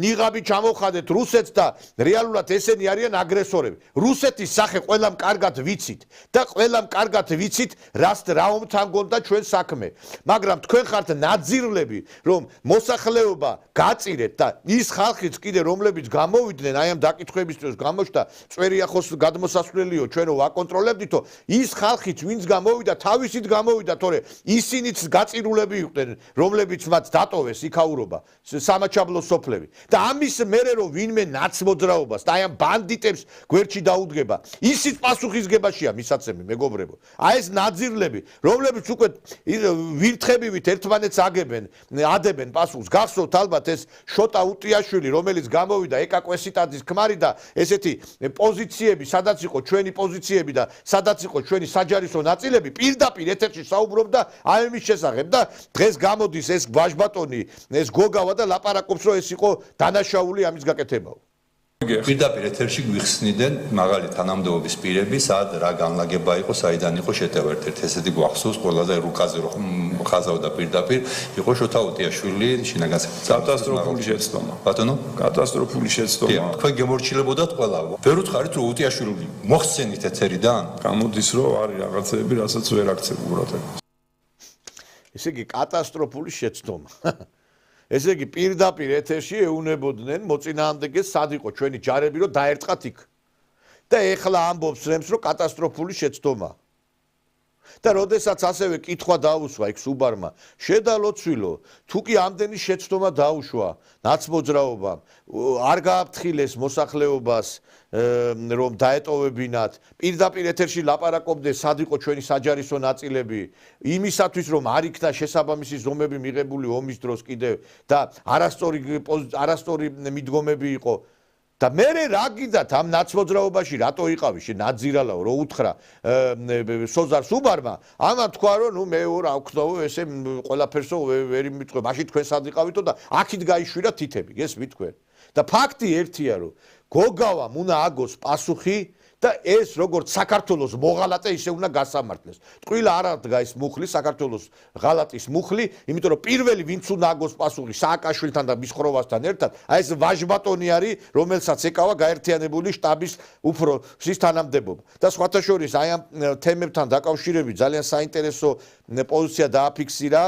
ნიღაბი ჩამოვხადეთ რუსეთს და რეალურად ესენი არიან აგრესორები. რუსეთის სახე ყველამ კარგად ვიცით და ყველამ კარგად ვიცით რა ომთან გონდა ჩვენ საქმე. მაგრამ თქვენ ხართ ნაძირლები რომ მოსახლეობა გაწირეთ და ის ხალხიც კიდე რომლებიც გამოვიდნენ აი ამ დაკითხვებისთვის გამოჩნდა წვერიახოს გადმოსასვლელიო ჩვენ რო ვაკონტროლებდითო ის ხალხიც ვინც გამოვიდა თავისით გამოვიდა თორე ისინიც გაწირულები იყვნენ რომლებიც მათ დატოვეს იქაურობა სამაჩაბლო სოფლები და ამის მერე რომ ვინმე ნაცმოძრაობას და აი ამ ბანდიტებს გვერდში დაუდგება ისიც პასუხისგებაშია მისაცემი მეგობრებო აი ეს ნაძირლები რომლებიც უკვე ვირთხებივით ერთმანეთს ადებენ პასუხს გახსოვთ ალბათ ეს შოტა უტიაშვილი რომელიც გამოვიდა ეკა კვესიტაძის ქმარი და ესეთი პოზიციები სადაც იყო ჩვენი პოზიციები და სადაც იყო ჩვენი საჯარისო ნაწილები პირდაპირ ეთერში საუბრობდა აი ამის შესახებ და დღეს გამოდის ეს ბაჟბატონი ეს გოგავა და ლაპარაკობს რომ ეს იყო დანაშაული ამის გაკეთებაო.
პირდაპირ ეთერში გვიხსნიდნენ მაღალი თანამდებობის პირები, სად რა განლაგება იყო, საიდან იყო შეტევა ერთ-ერთ ესეთი გვახსოვს, ყველაზე რუკაზე რომ ხაზავდა პირდაპირ, იყო შოთა უტიაშვილი, შინაგან
კატასტროფული შეცდომა.
ბატონო,
კატასტროფული შეცდომა.
თქვენ გემორჩილებოდათ ყველა. ვერ უთხარით რომ უტიაშვილი მოხსენით ეთერიდან?
გამოდის რომ არის რაღაცები, რასაც ვერ აქცევ ყურადღებას.
ესე იგი კატასტროფული შეცდომა. ესე იგი პირდაპირ ეთერში ეუნებოდნენ მოწინააღმდეგეს სად იყო ჩვენი ჯარები რომ დაერწყათ იქ. და ეხლა ამბობს რემს რომ კატასტროფული შეცდომა. და როდესაც ასევე კითხვა დაუსვა იქ სუბარმა, შედალოცვილო, თუ კი ამდენი შეცდომა დაუშვა ნაცმოძრაობამ, არ გააფრთხილეს მოსახლეობას რომ დაეტოვებინათ, პირდაპირ ეთერში ლაპარაკობდნენ სად იყო ჩვენი საჯარისო ნაწილები, იმისათვის რომ არ იქნა შესაბამისი ზომები მიღებული ომის დროს კიდევ და არასწორი მიდგომები იყო. და მე რა გინდათ ამ ნაცმოძრაობაში რატო იყავი შე ნაძირალაო რო უთხრა სოზარ სუბარმა ამან თქვა რომ ნუ მე რა ვქნაო ესე ყველაფერსო ვერ იმიწვე მაშინ თქვენ სად იყავითო და აქით გაიშვირა თითები გესმით თქვენ და ფაქტი ერთია რომ გოგავამ უნდა აგოს პასუხი და ეს როგორც საქართველოს მოღალატე ისე უნდა გასამართლეს. ტყუილა არ დგა ეს მუხლი, საქართველოს ღალატის მუხლი, იმიტომ რომ პირველი ვინც უნდა აგოს პასუხი სააკაშვილთან და მის ხროვასთან ერთად, აი ეს ვაჟბატონი არის, რომელსაც ეკავა გაერთიანებული შტაბის უფროსის თანამდებობა. და სხვათა შორის აი ამ თემებთან დაკავშირებით ძალიან საინტერესო პოზიცია დააფიქსირა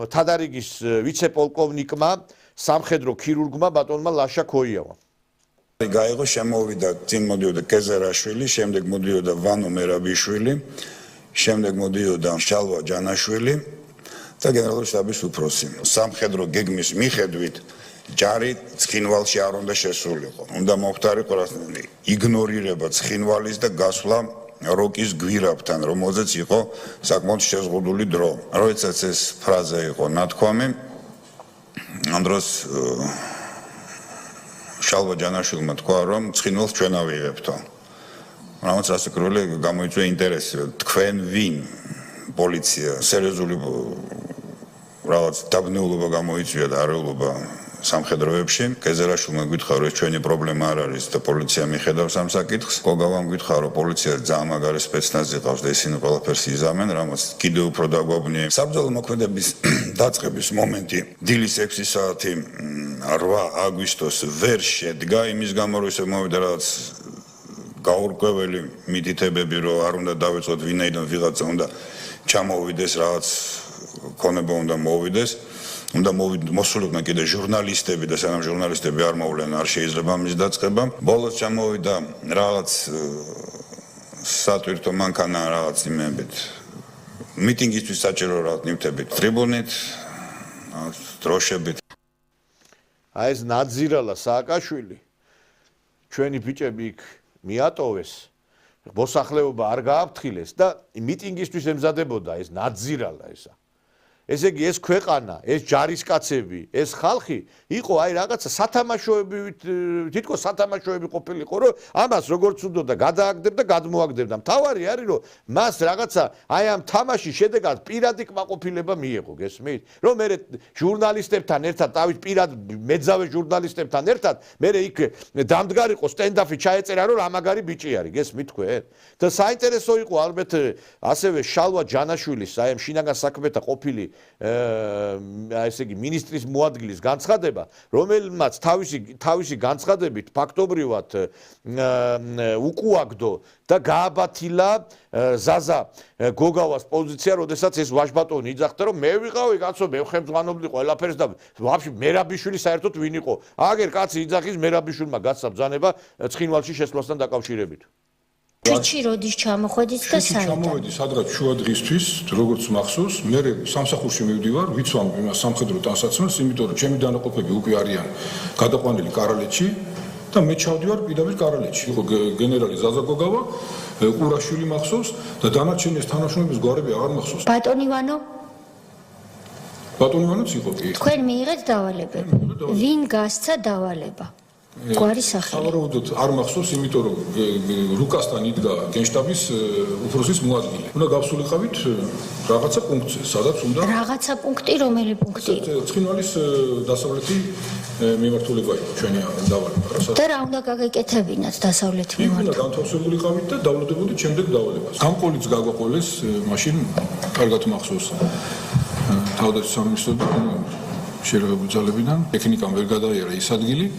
თადარიგის ვიცე-პოლკოვნიკმა, სამხედრო ქირურგმა ბატონმა ლაშა ქოიავა.
გაიღო შემოვიდა წინ მოდიოდა კეზერაშვილი, შემდეგ მოდიოდა ვანო მერაბიშვილი, შემდეგ მოდიოდა შალვა ჯანაშვილი და გენერალური შტაბის უფროსი. სამხედრო გეგმის მიხედვით ჯარი ცხინვალში არ უნდა შესულიყო. უნდა მოხდარიყო იგნორირება ცხინვალის და გასვლა როკის გვირაბთან, რომელზეც იყო საკმაოდ შეზღუდული დრო. როდესაც ეს ფრაზა იყო ნათქვამი, ამ დროს შალვა ჯანაშვილმა თქვა, რომ ცხინვალს ჩვენ ავიღებთო. რამაც რასაკვირველი გამოიწვია ინტერესი, თქვენ ვინ პოლიცია, სერიოზული რაღაც დაბნეულობა გამოიწვია და არეულობა სამხედროებში. კეზერაშვილმა გითხრა, რომ ეს ჩვენი პრობლემა არ არის და პოლიცია მიხედავს ამ საკითხს. გოგავამ გითხრა, რომ პოლიცია ძალიან მაგარი სპეცნაზი ყავს და ისინი ყველაფერს იზამენ, რამაც კიდევ უფრო დაგვაბნია. საბრძოლო მოქმედების დაწყების მომენტი დილის 6 საათი 8 აგვისტოს ვერ შედგა, იმის გამო რომ ისე მოვიდა რაღაც გაურკვეველი მითითებები, რომ არ უნდა დავიწყოთ ვინაიდან ვიღაცა უნდა ჩამოვიდეს, რაღაც ქონება უნდა მოვიდეს. უნდა მოსულიყვნენ კიდე ჟურნალისტები და სანამ ჟურნალისტები არ მოვლენ, არ შეიძლება მის დაწყება. ბოლოს ჩამოვიდა რაღაც სატვირთო მანქანა რაღაც იმებით. მიტინგისთვის საჭირო რაღაც ნივთებით, ტრიბუნით, დროშებით.
აი ეს ნაძირალა სააკაშვილი ჩვენი ბიჭები იქ მიატოვეს, მოსახლეობა არ გააფრთხილეს და მიტინგისთვის ემზადებოდა ეს ნაძირალა ესა. ესე იგი ეს ქვეყანა, ეს ჯარისკაცები, ეს ხალხი იყო აი რაღაცა სათამაშოებით, თითქოს სათამაშოები ყოფილიყო, რომ ამას როგორც უნდა გადააგდებდა, გადმოაგდებდა. მთავარი არის, რომ მას რაღაცა აი ამ თამაშის შედეგად პირადი კმაყოფილება მიიღო, გესმით? რომ მე ჟურნალისტებთან ერთად, თავის პირად მეძავე ჟურნალისტებთან ერთად, მე იქ დამდგარიყო სტენდაფი ჩაეწერა, რომ რა მაგარი ბიჭი არის, გესმით თქვენ? და საინტერესო იყო ალბათ ასევე შალვა ჯანაშვილის აი ამ შინაგან საქმეთა ყოფილი ესე იგი მინისტრის მოადგილის განცხადება, რომელმაც თავისი განცხადებით ფაქტობრივად უკუაგდო და გააბათილა ზაზა გოგავას პოზიცია, როდესაც ეს ვაჟბატონი იძახდა, რომ მე ვიყავი კაცო, მე ხელმძღვანობდი ყველაფერს და ვაფშე მერაბიშვილი საერთოდ ვინ იყო? აგერ კაცი იძახის მერაბიშვილმა გასცა ბრძანება ცხინვალში შესვლასთან დაკავშირებით.
თვიჩი როდის ჩამოხვედით და საერთოდ
ჩამოვედი სადღაც შუა დღისთვის, როგორც მახსოვს, მე სამსახურში მივდივარ, ვიცვამ იმას სამხედრო ტანსაცმელს, იმიტომ რომ ჩემი დანაყოფები უკვე არიან გადაყვანილი კარალეთში და მე ჩავდივარ პირდაპირ კარალეთში. იყო გენერალი ზაზა გოგავა, ყურაშვილი მახსოვს და დანარჩენი ეს თანაშრომების გვარები აღარ მახსოვს.
ბატონი ვანო
ბატონი ვანოც იყო კი.
თქვენ მიიღეთ დავალებები. ვინ გასცა დავალება? გვარი სახელი.
სავარაუდოდ არ მახსოვს, იმიტომ რომ რუკასთან იდგა გენშტაბის უფროსის მოადგილე. უნდა გავსულიყავით რაღაცა პუნქტზე, სადაც უნდა
რაღაცა პუნქტი, რომელი პუნქტი?
ცხინვალის დასავლეთი მიმართულება იყო ჩვენი დავალება.
და რა უნდა გაგეკეთებინათ დასავლეთი
იქ უნდა
მიმართულება?
განთავსებულიყავით და დავლებოდით შემდეგ დავალებას. გამყოლიც გაგვაყოლეს, მაშინ კარგად მახსოვს. თავდაცვის სამინისტროდან შეერაღებული ძალებიდან ტექნიკამ ვერ გადაიარა ის ადგილი.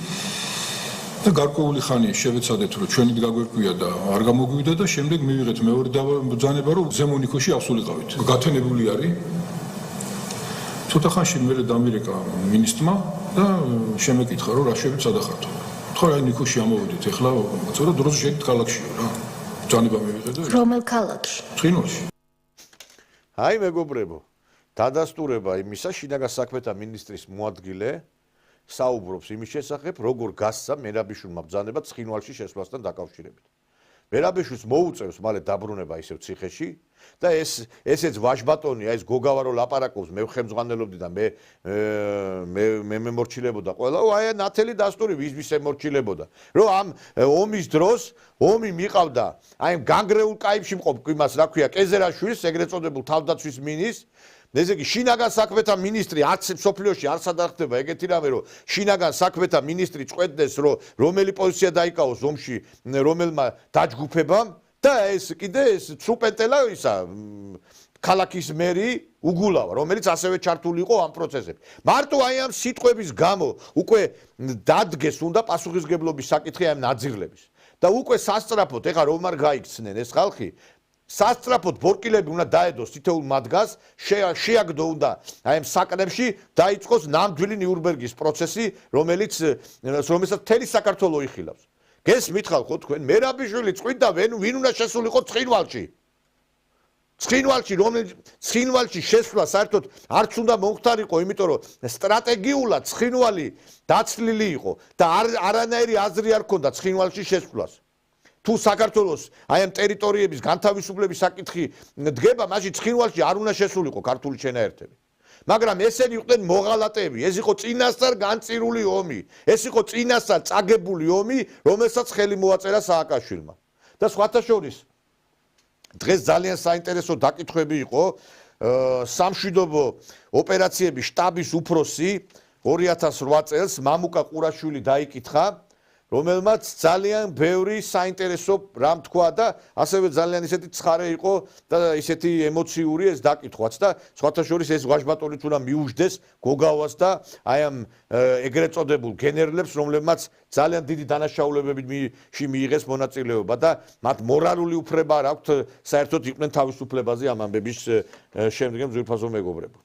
და გარკვეული ხანი შევეცადეთ, რომ ჩვენი გაგვერკვია და არ გამოგვივიდა და შემდეგ მივიღეთ მეორე ბრძანება, რომ ზემონიქოში ავსულიყავით. გათენებული არის. ცოტა ხანში მე დამირეკა მინისტრმა და შემეკითხა, რომ რა შევით სადახართო. თქვა რა ნიქოში ამოვიდეთ, ეხლა ცოტა დროზე შეგით ქალაქშიო რა. ბრძანება მივიღეთ და
რომელ ქალაქში?
ცხინვალში.
აი მეგობრებო, დადასტურება იმისა, შინაგან საქმეთა მინისტრის მოადგილე საუბრობს იმის შესახებ, როგორ გასცა მერაბიშვილმა ბრძანება ცხინვალში შესვლასთან დაკავშირებით. მერაბიშვილს მოუწევს მალე დაბრუნება ისევ ციხეში და ესეც ვაჟბატონი, აი ეს გოგავა რო ლაპარაკობს, მე ხემძღვანელობდი და მე მემორჩილებოდა ყველა, აი ნათელი დასტური ვის ემორჩილებოდა. რომ ამ ომის დროს ომი მიყავდა, აი განგრეულ კაიფში მყოფ იმას, რა ქვია, კეზერაშვილს, ეგრეთ წოდებულ თავდაცვის მინისტრს, ესე იგი შინაგან საქმეთა მინისტრი არც სოფლიოში არ სადახდება ეგეთი რამე რომ შინაგან საქმეთა მინისტრი წყვეტდეს რომ რომელი პოზიცია დაიკავოს ომში რომელმა დაჯგუფებამ და ეს კიდე ეს ცრუპენტელა ისა ქალაქის მერი უგულავა რომელიც ასევე ჩართული იყო ამ პროცესებში მარტო აი ამ სიტყვების გამო უკვე დადგეს უნდა პასუხისგებლობის საკითხი ამ ნაძირლების და უკვე სასწრაფოდ ეხა რომ არ გაიქცნენ ეს ხალხი სასწრაფოდ ბორკილები უნდა დაედოს თითოეულ მათგანს შეაგდო უნდა აი ამ საკნებში დაიწყოს ნამდვილი ნიურნბერგის პროცესი რომელსაც მთელი საქართველო იხილავს გესმით ხალხო თქვენ მერაბიშვილი წყვიდა ვინ უნდა შესულიყო ცხინვალში შესვლა საერთოდ არც უნდა მომხდარიყო იმიტომ რომ სტრატეგიულად ცხინვალი დაცლილი იყო და არანაირი აზრი არ ქონდა ცხინვალში შესვლას თუ საქართველოს აი ამ ტერიტორიების განთავისუფლების საკითხი დგება მაშინ ცხინვალში არ უნდა შესულიყო ქართული შენაერთები მაგრამ ესენი იყვნენ მოღალატეები ეს იყო წინასწარ განწირული ომი ეს იყო წინასწარ წაგებული ომი რომელსაც ხელი მოაწერა სააკაშვილმა და სხვათა შორის დღეს ძალიან საინტერესო დაკითხვები იყო სამშვიდობო ოპერაციების შტაბის უფროსი 2008 წელს მამუკა ყურაშვილი დაიკითხა რომელმაც ძალიან ბევრი საინტერესო რამ თქვა და ასევე ძალიან ისეთი ცხარე იყო და ისეთი ემოციური ეს დაკითხვაც და სხვათა შორის ეს ვაჟბატონიც უნდა მიუждდეს გოგავას და აი ამ ეგრეთ წოდებულ გენერლებს რომლებმაც ძალიან დიდი დანაშაულებები მიიღეს მონაწილეობა და მათ მორალური უფლება არ აქვთ საერთოდ იყვნენ თავისუფლებაზე ამ ამბების შემდგომ ძვირფასო მეგობრებო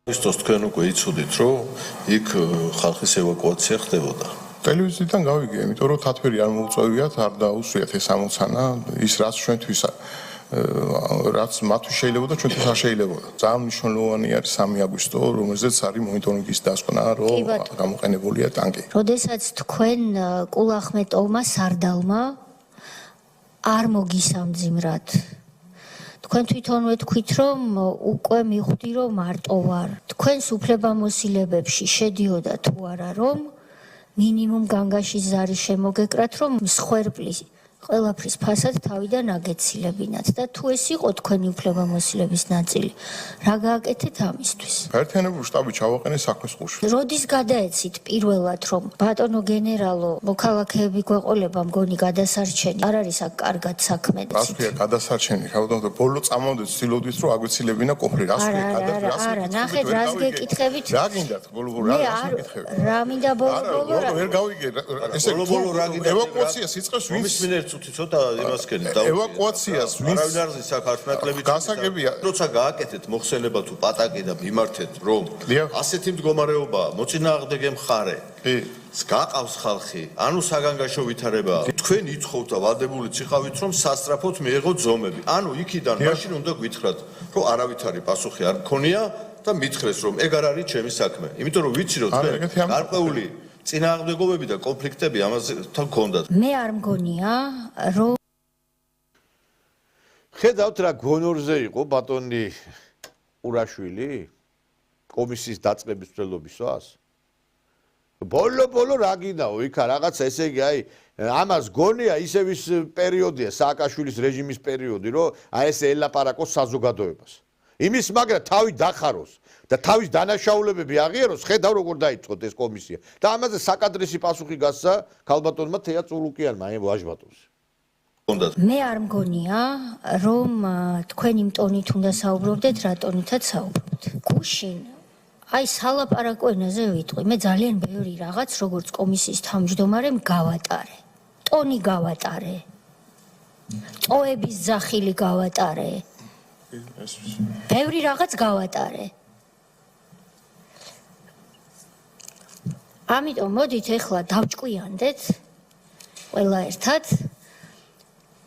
Истос თქვენ უკვე იცოდით, რომ იქ ხალხის ევაკუაცია ხდებოდა.
ტელევიზიიდან გავიგე, იმიტომ რომ თათბირი არ მოუწევიათ, არ დაუსვიათ ეს ამოცანა, ის რაც ჩვენთვის რაც მათთვის შეიძლება და ჩვენთვის არ შეიძლება. ძალიან მნიშვნელოვანი არის 3 აგვისტო, რომელზეც არის მონიტორინგის დასკვნა, რომ გამოყენებულია ტანკი.
როდესაც თქვენ კულახმეტოვმა სარდალმა არ მოგისამძიმრათ თქვენ თვითონვე თქვით რომ უკვე მიხვდი რომ მარტო ვარ თქვენს უფლებამოსილებებში შედიოდა თუ არა რომ მინიმუმ განგაშის ზარი შემოგეკრათ რომ მსხვერპლის ყველაფრის ფასად თავიდან აგეცილებინათ და თუ ეს იყო თქვენი უფლებამოსილების ნაწილი რა გააკეთეთ ამისთვის
ერთიანებული შტაბი ჩავაყენე საქმის ყურში
როდის გადაეცით პირველად რომ ბატონო გენერალო მოქალაქეები გვეყოლება მგონი გადასარჩენი არ არის აქ კარგად საქმე
რას ქვია გადასარჩენი ხავდო ბოლო წამამდე ცდილობდით რომ აგვეცილებინა კოფრი რას ქვია გადასარჩენი
არა ნახეთ რას გეკითხებით
რა გინდათ ბოლო რას გეკითხებით
რა მინდა ბოლო
ვერ გავიგე ესე
ბოლო რა გინდა
ევაკუაციას იწყებს ვინც
ცოტა იმასკენი და
ევაკუაციას ვინც
არავინ არ ზის საქართველოს
გასაგებია
როცა გააკეთეთ მოხსენება თუ პატაკი და მიმართეთ რომ ასეთი მდგომარეობაა მოწინააღმდეგე მხარე კი გაყავს ხალხი ანუ საგანგაშო ვითარებაა თქვენ იცხოვთ და ვადებულიც იყავით რომ სასწრაფოდ მიეღოთ ზომები ანუ იქიდან მაშინ უნდა გვითხრათ რომ არავითარი პასუხი არ მქონია და მითხრეს რომ ეგ არ არის ჩემი საქმე იმიტომ რომ ვიცი რომ თქვენ გარკვეული წინააღმდეგობები და კონფლიქტები ამასთან გქონდათ.
მე არ მგონია, რომ
ხედავთ რა გონორზე იყო ბატონი ყურაშვილი კომისიის დაწყების მცდელობისას. ბოლო რა გინდაო, იქა რაღაც ესე იგი აი ამას გონია ისევ ის პერიოდია სააკაშვილის რეჟიმის პერიოდი, რომ აი ეს ელაპარაკოს საზოგადოებას. იმის მაგრა თავი დახაროს და თავის დანაშაულებები აღიაროს, ხედავ როგორ დაიწყოთ ეს კომისია. და ამაზე საკადრისი პასუხი გასცა ქალბატონმა თეა წულუკიანმა, აი ვაჟბატონს.
მე არ მგონია, რომ თქვენ იმ ტონით უნდა საუბრობდეთ, რა ტონითაც საუბრობთ. გუშინ აი სალაპარაკო ენაზე ვიტყვი, მე ძალიან ბევრი რაღაც როგორც კომისიის თავმჯდომარემ გავატარე. ტონი გავატარე. წოების ზახილი გავატარე. ბევრი რაღაც გავატარე. ამიტომ მოდით ახლა დავჭკვიანდეთ ყველა ერთად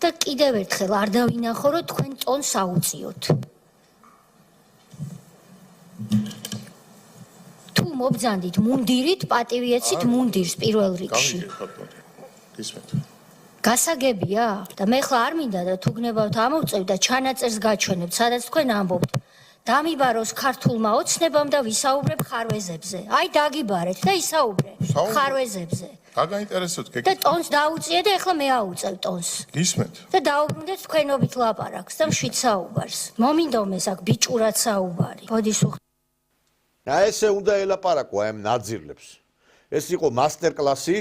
და კიდევ ერთხელ არ დავინახო რომ თქვენ ტონს აუწიოთ. თუ მობძანდით მუნდირით, პატივიეცით მუნდირს პირველ რიგში. გასაგებია და მე ხლა არ მინდა და თუ გნებავთ ამოვწევ და ჩანაწერს გაჩვენებთ, სადაც თქვენ ამბობთ დამიბაროს ქართულმა ოცნებამ და ვისაუბრებ ხარვეზებზე. აი დაგიბარეთ და ისაუბრე ხარვეზებზე.
რა გაინტერესებთ
და ტონს დაუწიე და ეხლა მე აუწევ ტონს.
გისმენთ?
და დაუბრუნდეთ თქვენობით ლაპარაკს და მშვიდ საუბარს. მომინდომეს აქ ბიჭურად საუბარი. ბოდის
ესე უნდა ელაპარაკო ამ ნაძირლებს. ეს იყო მასტერკლასი,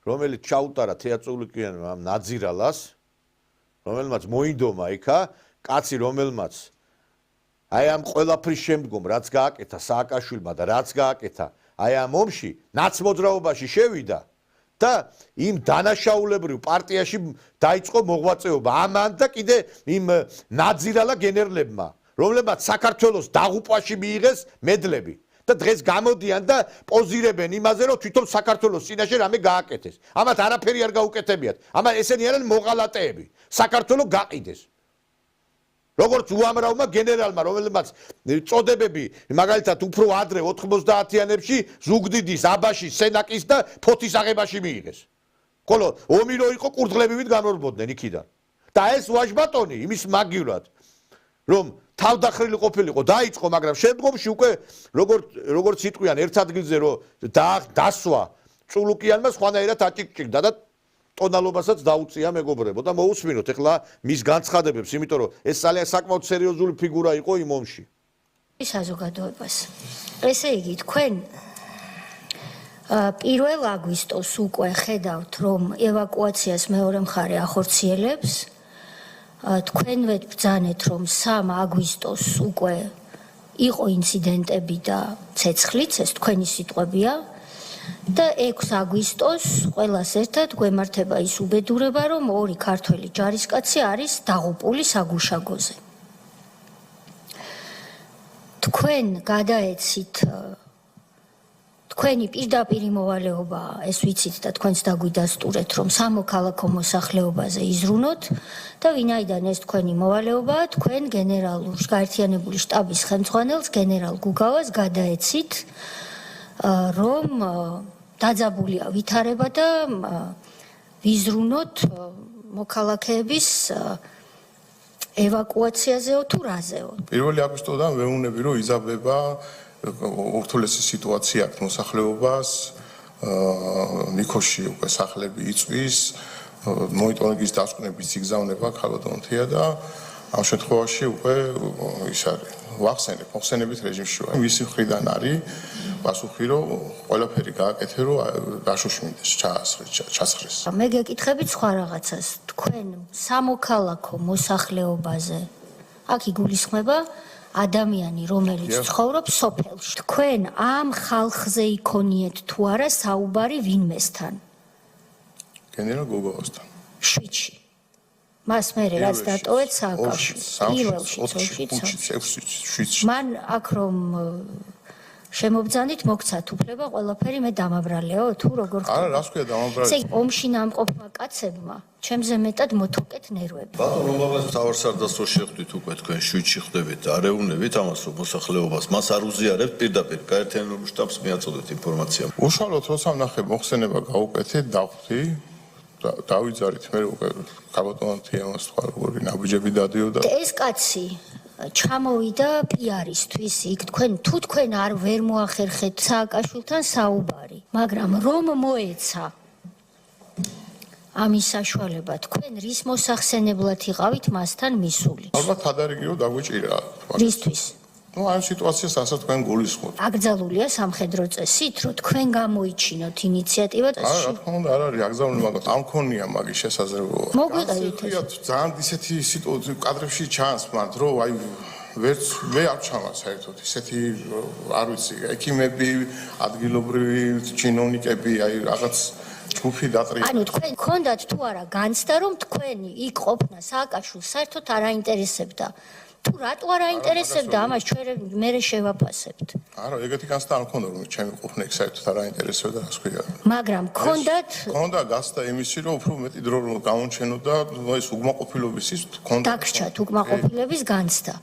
რომელიც ჩაუტარა თეატრალიკიანმა ამ ნაძირალას, რომელმაც მოინდომა იქა, კაცი რომელმაც აი ამ ყველაფრის შემდგომ რაც გააკეთა სააკაშვილმა და რაც გააკეთა აი ამ ომში ნაცმოძრაობაში შევიდა და იმ დანაშაულებრივ პარტიაში დაიწყო მოღვაწეობა ამან და კიდე იმ ნაძირალა გენერლებმა, რომლებმაც საქართველოს დაღუპვაში მიიღეს მედლები და დღეს გამოდიან და პოზირებენ იმაზე, რომ თვითონ საქართველოს წინაშე რამე გააკეთეს. ამათ არაფერი არ გაუკეთებიათ. ამან ესენი არიან მოღალატეები. საქართველო გაყიდეს. როგორც უამრავმა გენერალმა, რომელმაც წოდებები მაგალითად უფრო ადრე 90-იანებში ზუგდიდის, აბაშის, სენაკის და ფოთის აღებაში მიიღეს. ხოლო ომი რო იყო კურდღლებივით განორბოდნენ იქიდან. და ეს ვაჟბატონი იმის მაგივრად, რომ თავდახრილი ყოფილიყო, დაიწყო, მაგრამ შემდგომში უკვე როგორც იტყვიან ერთ ადგილზე რომ დასვა წულუკიანმა სხვანაირად აჭიკჭიკდა და ტონალობასაც დაუწია მეგობრებო და მოусმინოთ ეხლა მის განცხადებებს, იმიტომ რომ ეს ძალიან საკმაოდ სერიოზული ფიგურა იყო იმ ომში.
საზოგადოებას. ესე იგი, თქვენ 1 აგვისტოს უკვე ხედავთ, რომ ევაკუაციას მეორე მხარე ახორციელებს. თქვენვე ბრძანეთ, რომ 3 აგვისტოს უკვე იყო ინციდენტები და ცეცხლიც, ეს თქვენი სიტყვებია. და 6 აგვისტოს ყველას ერთად გვემართება ის უბედურება, რომ 2 ქართველი ჯარისკაცი არის დაღუპული საგუშაგოზე. თქვენ გადაეცით თქვენი პირდაპირი მოვალეობა, ეს ვიცით და თქვენც დაგვიდასტურეთ, რომ სამოქალაქო მოსახლეობაზე იზრუნოთ და ვინაიდან ეს თქვენი მოვალეობაა, თქვენ გენერალურ გაერთიანებული შტაბის ხელმძღვანელს გენერალ გუგავას გადაეცით რომ დაძაბულია ვითარება და ვიზრუნოთ მოქალაქეების ევაკუაციაზეო თუ რაზეო.
1 აგვისტოდან ვეუბნები, რომ იზაბება ურთულესი სიტუაცია აქვს მოსახლეობას, ნიქოში უკვე სახლები იწვის, მონიტორინგის დასკვნების იგზავნება ქალბატონთია და ამ შემთხვევაში უკვე ის არის მოხსენებით რეჟიმში ვარ. მისი მხრიდან არის პასუხი, რომ ყველაფერი გააკეთე, რომ დაშოშმინდეს, ჩასხრეს.
მე გეკითხებით სხვა რაღაცას. თქვენ სამოქალაქო მოსახლეობაზე აქ იგულისხმება ადამიანი, რომელიც ცხოვრობს სოფელში. თქვენ ამ ხალხზე იქონიეთ თუ არა საუბარი ვინმესთან?
გენერალ გოგოვასთან.
შვიდში. მას მერე რაც დატოვეთ სააკაშვილს. პირველში,
შვიდში.
მან აქ რომ შემობძანით მოგცათ უფლება ყველაფერი მე დამაბრალეო თუ როგორ ხდება?
არა, რას ქვია დამაბრალე?
ესე ომში ნამყოფმა კაცებმა ჩემზე მეტად მოთოკეთ ნერვები.
ბატონო, რომლაბას თავარსარდას რო შეხვდით უკვე თქვენ შვიდში ხდებით და არეუნებით ამას რომ მოსახლეობას მას არ უზიარებთ პირდაპირ გაერთიანებულ შტაბს მიაწოდეთ ინფორმაცია.
უშუალოდ როცა ვნახე მოხსენება გაუკეთეთ, დავხვდი და დავიძარით მე უკვე ქალბატონთია მას თქვა როგორი ნაბიჯები დადიოდა.
ეს კაცი ჩამოვიდა პიარისთვის იქ თქვენ არ ვერ მოახერხეთ სააკაშვილთან საუბარი, მაგრამ რომ მოეცა ამის საშუალება თქვენ რის მოსახსენებლად იყავით მასთან მისული?
ალბათ ადარიგი რომ დაგვიჭირა.
რისთვის?
ნუ ამ სიტუაციას ასაც თქვენ გულისხმობთ.
აკრძალულია სამხედრო წესით, რომ თქვენ გამოიჩინოთ ინიციატივა წესში.
რა თქმა უნდა, არ არის აკრძალული, მაგრამ ამ ქონია მაგის შესაძლებლობა.
მოგვიყევით ეს.
ძალიან ისეთი სიტუაცია კადრებში ჩანს, მაგრამ რომ აი ვერც მე არ ჩამა საერთოდ ისეთი არ ვიცი, ექიმები, ადგილობრივი ჩინოვნიკები, აი რაღაც ჯგუფი დატრია.
ანუ თქვენ გქონდათ თუ არა განცდა, რომ თქვენი იქ ყოფნა სააკაშვილს საერთოდ არ აინტერესებდა? თუ რატო არ აინტერესებდა ამას ჩვენ მე შევაფასებთ.
არა, ეგეთი განცდა არ მქონდა რომ ჩემი ყოფნა იქ საერთოდ არ აინტერესებდა რას ქვია.
მაგრამ გქონდათ
გქონდა გასდა იმისი რომ უფრო მეტი დრო რომ გამონჩენოდა ეს უკმაყოფილობის ის გქონდა.
დაგრჩათ უკმაყოფილების განცდა.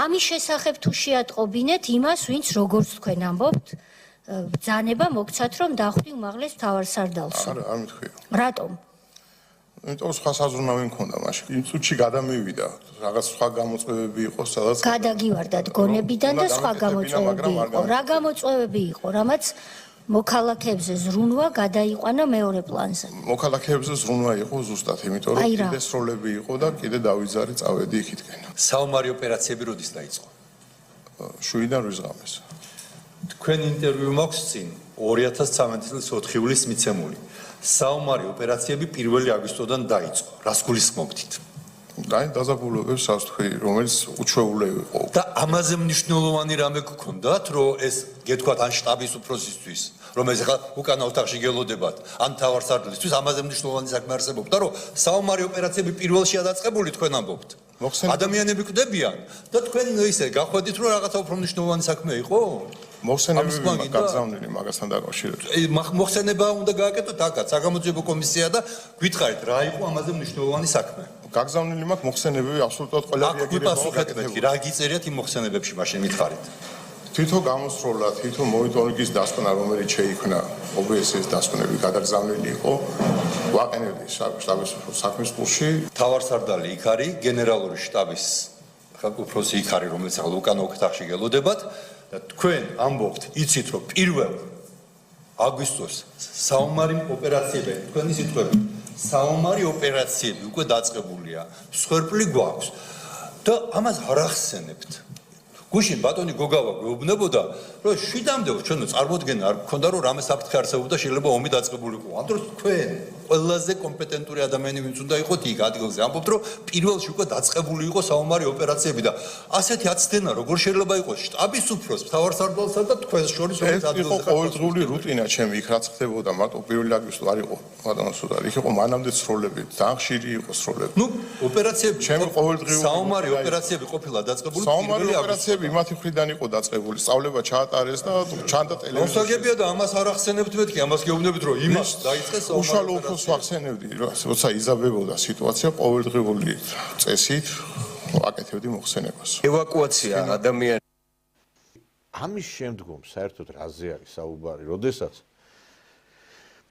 ამის შესახებ თუ შეატყობინეთ იმას, ვინც როგორც თქვენ ამბობთ, ბრძანება მოგცათ რომ დახვდი უმაღლეს მთავარსარდალს.
არა, არ მithქვია.
რატომ?
იმიტომ სხვა საზრუნავი მქონდა მაშინ. იმ წუთში გადამივიდა, რაღაც სხვა გამოწვევები იყო, სადაც
გადაგივარდათ გონებიდან და სხვა გამოწვევები იყო. რა გამოწვევები იყო, რამაც მოქალაქეებზე ზრუნვა გადაიყვანა მეორე პლანზე.
მოქალაქეებზე ზრუნვა იყო ზუსტად, იმიტომ რომ
აი რა.
კიდე სროლები იყო და კიდე დავიძარი წავედი იქითკენ.
საომარი ოპერაციები როდის დაიწყო?
7-დან 8 ღამეს.
თქვენ ინტერვიუ მაქვს წინ 2013 წლის 4 ივლისს მიცემული. საომარი ოპერაციები 1 აგვისტოდან დაიწყო. რას გულისხმობთ?
დაზაბულობებს რას თქვი, რომელიც უჩვეულე იყო.
და ამაზე მნიშვნელოვანი რამე გქონდათ, რომ ეს გეთქვათ ან შტაბის უფროსისთვის, რომელიც ახლა უკანა ოთახში გელოდებათ, ან თავარსარდლისთვის, ამაზე მნიშვნელოვანი საქმე არსებობდა, რომ საომარი ოპერაციები პირველშია დაწყებული, თქვენ ამბობთ. ადამიანები კვდებიან და თქვენ ისე გახვედით, რომ რაღაცა უფრო მნიშვნელოვანი საქმე იყო?
მოხსენებები გაგზავნილი მაგასთან დაკავშირებით.
მოხსენება უნდა გააკეთოთ აქაც, საგამოძიებო კომისია და გითხარით, რა იყო ამაზე მნიშვნელოვანი საქმე?
გაგზავნილი მაქვს მოხსენებები აბსოლუტურად ყველა
რეაგირება მეთქი, რა გიწერიათ იმ მოხსენებებში, მაშინ მითხარით.
თვითონ გამოსროლა, თვითონ მონიტორინგის დასკვნა, რომელიც შეიქმნა OBS-ის დასკვნები გადაგზავნილი იყო, ვაყენებდი შტაბის საქმის კურსში.
თავარსარდალი იქ არის, გენერალური შტაბის უფროსი იქ არის, რომელიც ახლა უკანა ოთახში გელოდებათ და თქვენ ამბობთ, იცით რომ 1 აგვისტოს საომარი ოპერაციები, თქვენი სიტყვები, საომარი ოპერაციები უკვე დაწყებულია, მსხვერპლი გვაქვს და ამას არ ახსენებთ. გუშინ ბატონი გოგავა გვეუბნებოდა, რომ 7-მდე ჩვენ წარმოდგენა არ გქონდა, რომ რამე საფრთხე არსებობდა, შეიძლება ომი დაწყებულიყო. ამ დროს თქვენ ყველაზე კომპეტენტური ადამიანი ვინც უნდა იყოთ იქ ადგილზე, ამბობთ, რომ პირველში უკვე დაწყებული იყო საომარი ოპერაციები და ასეთი აცდენა როგორ შეიძლება იყოს შტაბის უფროს, მთავარსარდალსა და თქვენს შორის რომელიც ადგილზე
იყო ყოველდღიური რუტინა ჩემი იქ რაც ხდებოდა, მარტო 1 აგვისტო არ იყო ბატონო სუდარი, იქ იყო მანამდე სროლები, ძალიან ხშირი იყო სროლები.
ნუ ოპერაციები
ჩემი ყოველდღიური
საომარი ოპერაციები ყოფილა დაწყებული
1 აგვისტოში იმათი მხრიდან იყო დაწყებული, სწავლება ჩაატარეს და ჩანდა ტელევიზორში.
მოსაგებია და ამას არ ახსენებთ მეთქი, ამას გეუბნებით რომ იმას დაიწყეს
უშუალო უფროს ვახსენებდი, როცა იზაბებოდა სიტუაცია ყოველდღიური წესით ვაკეთებდი მოხსენებას.
ევაკუაცია ადამიანი
ამის შემდგომ საერთოდ რაზე არის საუბარი, როდესაც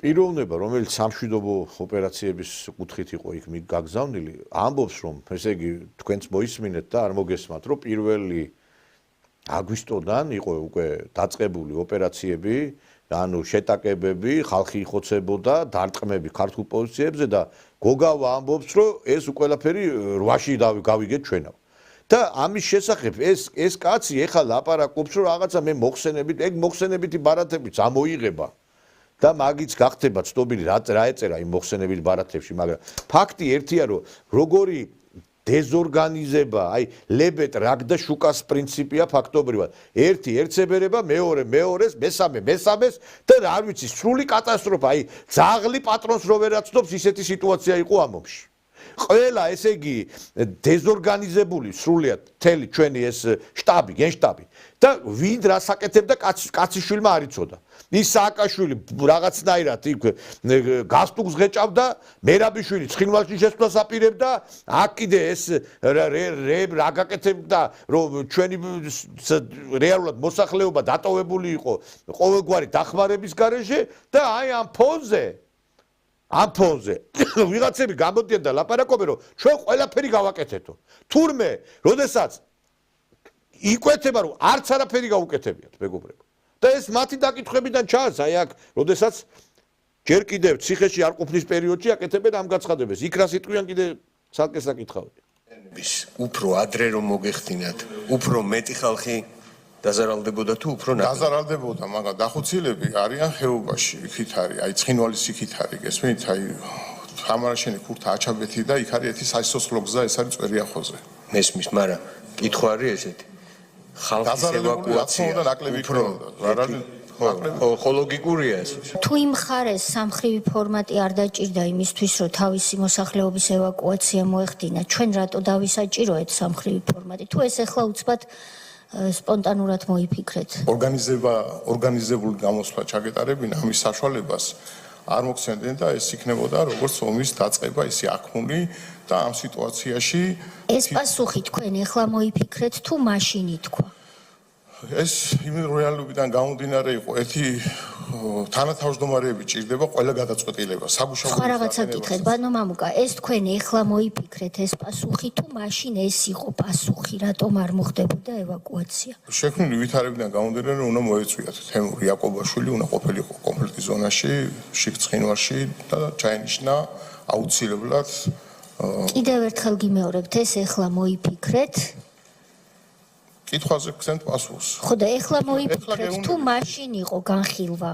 პიროვნება, რომელიც სამშვიდობო ოპერაციების კუთხით იყო იქ გაგზავნილი, ამბობს რომ ესე იგი თქვენც მოისმინეთ და არ მოგესმათ, რომ 1 აგვისტოდან იყო უკვე დაწყებული ოპერაციები, ანუ შეტაკებები, ხალხი იხოცებოდა, დარტყმები ქართულ პოზიციებზე და გოგავა ამბობს, რომ ეს ყველაფერი 8-ში გავიგეთ ჩვენავ. და ამის შესახებ ეს კაცი ეხლა ლაპარაკობს, რომ რაღაცა მე მოხსენებით, ეგ მოხსენებითი ბარათებიც ამოიღება. და მაგიც გახდება ცნობილი რა ეწერა იმ მოხსენებით ბარათებში, მაგრამ ფაქტი ერთია, რომ როგორი დეზორგანიზება, აი ლებეტ რაკ და შუკას პრინციპია ფაქტობრივად. ერთი ერთსებერება, მეორე მეორეს, მესამეს და არ ვიცი, სრული კატასტროფა, აი ძაღლი პატრონს რო ვერ აცნობს, ისეთი სიტუაცია იყო ამ ომში. ყველა ესე იგი დეზორგანიზებული სრულიად მთელი ჩვენი ეს შტაბი, გენშტაბი და ვინ რას აკეთებდა კაციშვილმა არ იცოდა. ის სააკაშვილი რაღაცნაირად იქ გასტუგს ღეჭავდა, მერაბიშვილი ცხინვალში შესვლას აპირებდა, აქ კიდე ეს რა გაკეთებდა, რომ ჩვენი რეალურად მოსახლეობა დატოვებული იყო ყოველგვარი დახმარების გარეშე და აი ამ ფონზე ვიღაცები გამოდიან და ლაპარაკობენ, რომ ჩვენ ყველაფერი გავაკეთეთო. თურმე, როდესაც იკვეთება, რომ არც არაფერი გაუკეთებიათ, მეგობრებო. და ეს მათი დაკითხვებიდან ჩანს, აი აქ, როდესაც ჯერ კიდევ ციხეში არ ყოფნის პერიოდში აკეთებენ ამ გაცხადებას. იქ რა სიტყვიან კიდე ცალკე საკითხავია.
უფრო ადრე რომ მოგეხდინათ, უფრო მეტი ხალხი დაზარალდებოდა თუ უფრო ნაკლებად?
დაზარალდებოდა, მაგრამ დახოცილები არიან ხეობაში, იქით არის, აი ცხინვალის იქით არის, გესმით, აი ხამარაშენი ქურთა აჩაბეთი და იქ არის ერთი სასიცოცხლო გზა, ეს არის წვერიახოზე.
მესმის, მაგრამ კითხვა არის ესეთი. ხალხის ევაკუაცია
და ნაკლები იქნებოდა.
ხო ლოგიკურია ეს.
თუ იმ მხარეს სამხრივი ფორმატი არ დაჭირდა იმისთვის, რომ თავისი მოსახლეობის ევაკუაცია მოეხდინა, ჩვენ რატო დავისაჭიროეთ სამხრივი ფორმატი? თუ ეს ახლა უცბად სპონტანურად მოიფიქრეთ.
ორგანიზებული გამოსვლა ჩაგეტარებინა ამის საშუალებას არ მოგცემდნენ და ეს იქნებოდა როგორც ომის დაწყება, ისი აქმული და ამ სიტუაციაში
ეს პასუხი თქვენ ახლა მოიფიქრეთ თუ მაშინ ითქვა?
ეს იმ რეალობიდან გამომდინარე იყო ერთი თანათავმჯდომარეები ჭირდება ყველა გადაწყვეტილება
სხვა რაღაცა გითხრათ ბანო მამუკა ეს თქვენ ეხლა მოიფიქრეთ ეს პასუხი თუ მაშინ ეს იყო პასუხი რატომ არ მოხდებოდა ევაკუაცია
შექმნილი ვითარებიდან გამომდინარე უნდა მოეწვიათ თემურ იაკობაშვილი უნდა ყოფილიყო კონფლიქტის ზონაში შიგ-ცხინვალში და ჩაენიშნა აუცილებლად
კიდევ ერთხელ გიმეორებთ ეს ეხლა მოიფიქრეთ
კითხვაზე გცემთ პასუხს
ხო და ეხლა მოიფიქრეთ თუ მაშინ იყო განხილვა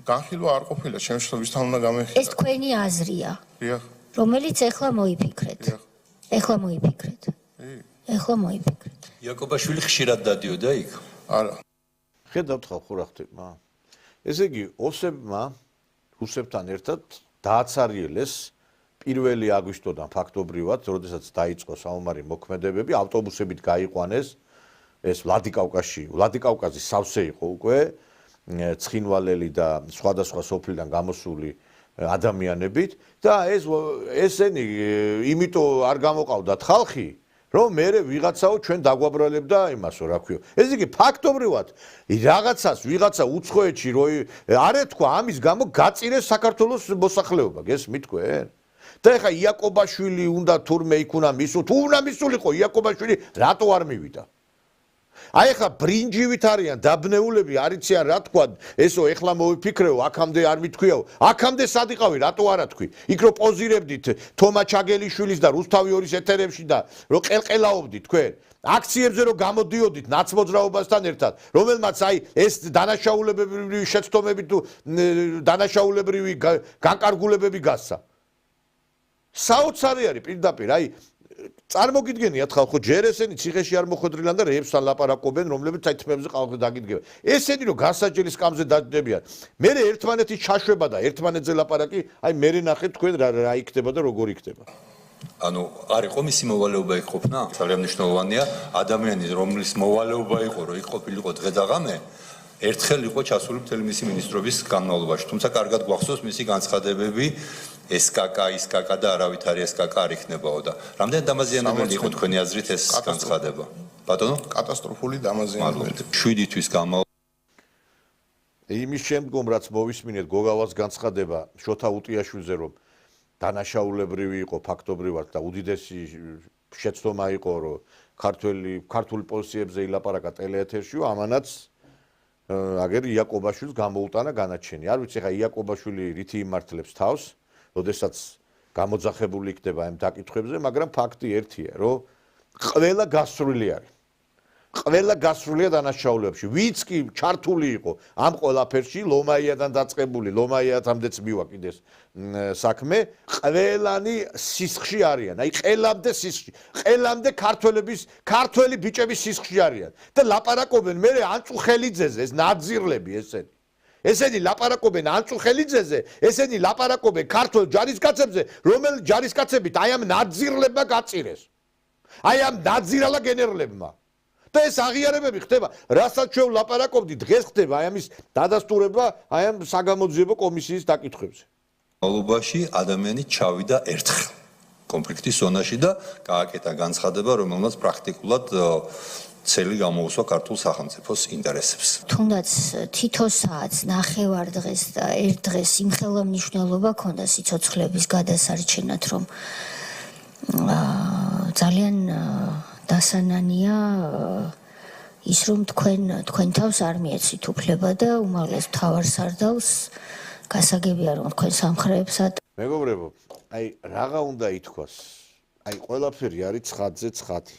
განხილვა არ ყოფილა შემთხვევით ვისთან უნდა გამეხილვა
ეს თქვენი აზრია
დიახ
რომელიც ეხლა მოიფიქრეთ ეხლა მოიფიქრეთ ეხლა მოიფიქრეთ
იაკობაშვილი ხშირად დადიოდა იქ
არა
ხედავთ ხო რა ხდება ესე იგი ოსებმა რუსებთან ერთად დააცარიელეს 1 აგვისტოდან ფაქტობრივად როდესაც დაიწყო საომარი მოქმედებები ავტობუსებით გაიყვანეს ეს ვლადიკავკაზის სავსე იყო უკვე ცხინვალელი და სხვადასხვა სოფლიდან გამოსული ადამიანებით და ესენი იმიტომ არ გამოყავდათ ხალხი რომ მე ვიღაცაო ჩვენ დაგვაბრალებდა იმასო რა ქვია ეს იგი ფაქტობრივად რაღაცას ვიღაცა უცხოეთში რო არ ეთქვა ამის გამო გაწირეს საქართველოს მოსახლეობა გესმით თქვენ და ეხა იაკობაშვილი უნდა თურმე იქ უნდა მისულ თუ უნდა მისულიყო იაკობაშვილი რატო არ მივიდა აი ეხა ბრინჯივით არიან დაბნეულები არიციან რა თქვა ესო ეხლა მოვიფიქრეო აქამდე არ მithქვიაო აქამდე სად იყავი რატო არა თქვი იქ რო პოზირებდით თომა ჩაგელიშვილის და რუსთავი ორის ეთერებში და რო ყელყელაობდით თქვენ აქციებზე რო გამოდიოდით ნაცმოძრაობასთან ერთად რომელმაც აი ეს დანაშაულებრივი შეცდომები თუ დანაშაულებრივი განკარგულებები გასცა საოცარი არის პირდაპირ აი წარმოგიდგენიათ ხალხო ჯერ ესენი ციხეში არ მოხვედრილან და რეებსთან ლაპარაკობენ რომლებიც აი თმებზე ყალხი დაგიდგება ესენი რომ გასაჯელი სკამზე დაჯდებიან მე ერთმანეთის ჩაშვება და ერთმანეთზე ლაპარაკი აი მე ნახეთ თქვენ რა იქნება და როგორ იქნება
ანუ არ იყო მისი მოვალეობა იქ ყოფნა ძალიან მნიშვნელოვანია ადამიანი რომლის მოვალეობა იყო რომ იქ ყოფილიყო დღე და ღამე ერთხელ იყო ჩასული მთელი მისი მინისტრობის განმავლობაში თუმცა კარგად გვახსოვს მისი განცხადებები SKK და არავითარი SKK არ იქნებაო და რამდენი დამაზიანებელი იყო თქვენი აზრით ეს განცხადება ბატონო
კატასტროფული დამაზიანებელი
7 თვის
იმის შემდგომ რაც მოვისმინეთ გოგავას განცხადება შოთა უტიაშვილზე რომ დანაშაულებრივი იყო ფაქტობრივად და უდიდესი შეცდომა იყო რომ ქართული პოლიციებზე ილაპარაკა ტელეეთერში ამანაც აგერ იაკობაშვილს გამოუტანა განაჩენი არ ვიცი ხა იაკობაშვილი რითი იმართლებს თავს როდესაც გამოძახებული იქნება ამ დაკითხვებზე მაგრამ ფაქტი ერთია რომ ყველა გასრული არის ყველა გასრულია დანაშაულებებში ვინც კი ჩართული იყო ამ ყველაფერში ლომაიადან დაწყებული ლომაიათამდეც მივა კიდეს საქმე ყველანი სისხლში არიან აი ყელამდე ქართველი ბიჭების სისხლში არიან და ლაპარაკობენ მე ანწუხელიძეზე ეს ნაძირლები ესენი ლაპარაკობენ ანწუხელიძეზე ესენი ლაპარაკობენ ქართულ ჯარისკაცებზე რომელ ჯარისკაცებით აი ამ ნაძირლებმა გაწირეს აი ამ ნაძირალა გენერლებმა და ეს აღიარებები ხდება რასაც ჩვენ ლაპარაკობდით დღეს ხდება აი ამის დადასტურება აი ამ საგამოძიებო კომისიის დაკითხვებზე
მოლობაში ადამიანი ჩავიდა ერთხელ კონფლიქტის ზონაში და გააკეთა განცხადება რომელმაც პრაქტიკულად цели გამოუსვა ქართულ სახელმწიფოს ინტერესებს.
თუნდაც თითო საათს ნახევარ დღეს და ერთ დღეს იმ ხელმისაწვდომობა ქონდა სიცოცხლების გადასარჩენად, რომ ძალიან დასანანია ის რომ თქვენ თავს არ მიეცით უფლება და უმაღლეს მთავარსარდალს გასაგებია რომ თქვენ სამხრეებსად
მეგობრებო, აი რაღა უნდა ითქვას. აი ყველაფერი არის ცხადზე ცხადი.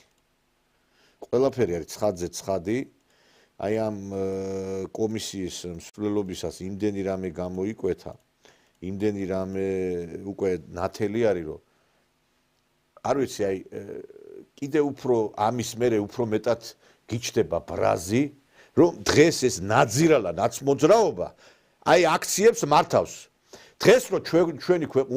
ყველაფერი არის ცხადზე ცხადი. აი ამ კომისიის მსვლელობისას იმდენი რამე გამოიკვეთა, იმდენი რამე უკვე ნათელი არის, რომ არ ვიცი, აი კიდე უფრო ამის მერე უფრო მეტად გიჩნდება ბრაზი, რომ დღეს ეს ნაძირალა ნაცმოძრაობა აი აქციებს მართავს. დღეს რო ჩვენი ქვეყნა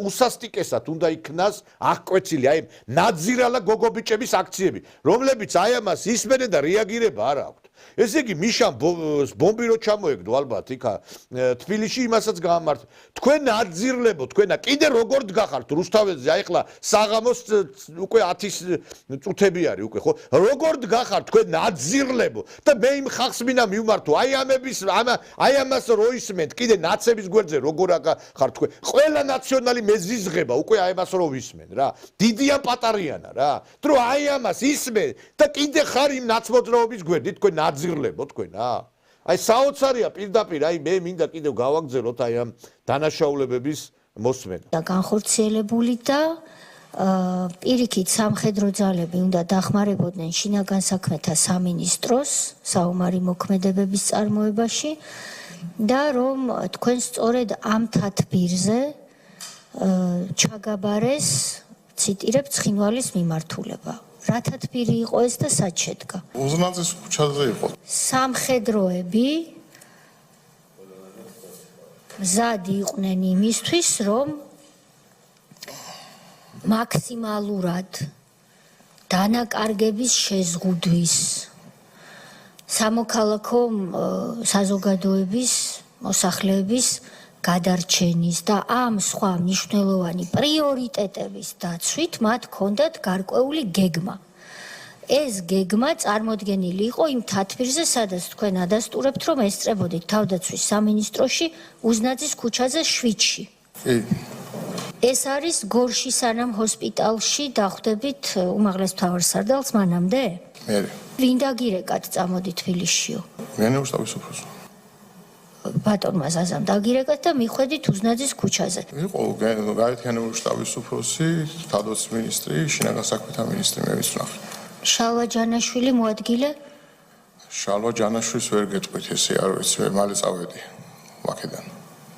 უსასტიკესად უნდა იქნას აღკვეცილი აი ნაძირალა გოგობიჭების აქციები, რომლებიც აი ამას ისმენენ და რეაგირება არ აქვთ. ესე იგი მიშამ ბომბი რო ჩამოეგდო ალბათ იქა თბილისში იმასაც გაამართ თქვენ აძირლებო თქვენა კიდე როგორ დგახართ რუსთაველზე აი ხლა საღამოს უკვე 10 წუთები არის უკვე ხო როგორ დგახართ თქვენ აძირლებო და მე იმ ხალხს მინდა მივმართო აი ამას რო ისმენთ კიდე ნაცების გვერდზე როგორ ხარ თქვენ ყველა ნაციონალი მეზიზღება უკვე აი ამას რო ვისმენ რა დიდია პატარიანა რა დრო აი ამას ისმენ და კიდე ხარ იმ ნაცმოძრაობის გვერდით თქვენ აძირლებო თქვენა აი საოცარია პირდაპირ აი მე მინდა კიდევ გავაგზავნოთ აი ამ დანაშაულებების მოსმენა
და განხორციელებული და პირიქით სამხედრო ძალები უნდა დახმარებოდნენ შინაგან საქმეთა სამინისტროს საომარი მოქმედებების წარმოებაში და რომ თქვენ სწორედ ამ თათბირზე ჩაგაბარეს ციტირებ ცხინვალის მიმართულება რა თათბირი იყო ეს და სად შედგა
უზნაძის ქუჩაზე იყო
სამხედროები მზად იყვნენ იმისთვის რომ მაქსიმალურად დანაკარგების შეზღუდვის სამოქალაქო საზოგადოების მოსახლეების გადარჩენის და ამ სხვა მნიშვნელოვანი პრიორიტეტების დაცვით მათ ჰქონდათ გარკვეული გეგმა. ეს გეგმა წარმოდგენილი იყო იმ თათბირზე, სადაც თქვენ ადასტურებთ, რომ ესწრებოდით თავდაცვის სამინისტროში უზნაძის ქუჩაზე 7-ში. ეს არის გორში სანამ ჰოსპიტალში დახვდებით უმაღლეს მთავარსარდალს მანამდე?
მე.
ვინ დაგირეკათ წამოდი თბილისშიო?
მე ნეუშტაბის უფროსი.
ბატონმა ზაზამ დაგირეკათ და მიხვედით უზნაძის ქუჩაზე.
იყო გაერთიანებული შტაბის უფროსი, თავდაცვის მინისტრი, შინაგან საქმეთა მინისტრი მე ვიცნახე.
შალვა ჯანაშვილი მოადგილე?
შალვა ჯანაშვილს ვერ გეტყვით ესე არ ვიცი, მე მალე წავედი მაქედან.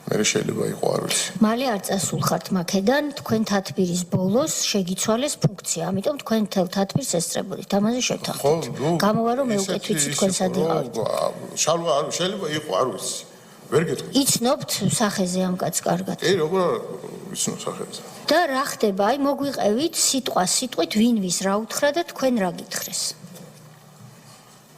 მე შეიძლება იყო არ ვიცი.
მალე არ წასულხართ მაქედან, თქვენ თათბირის ბოლოს შეგიცვალეს ფუნქცია, ამიტომ თქვენ თელ თათბირს ესწრებოდით, ამაზე შევთანხმდით. გამოვა რომ მე უკეთ ვიცი თქვენ სად იყავით.
შალვა შეიძლება იყო არ ვიცი. ვერ გეტყვით.
იცნობთ სახეზე ამ კაცს კარგად?
კი, როგორ ვიცნობ სახეზე.
და რა ხდება? აი მოგვიყევით სიტყვით ვინ ვის რა უთხრა და თქვენ რა გითხრეს?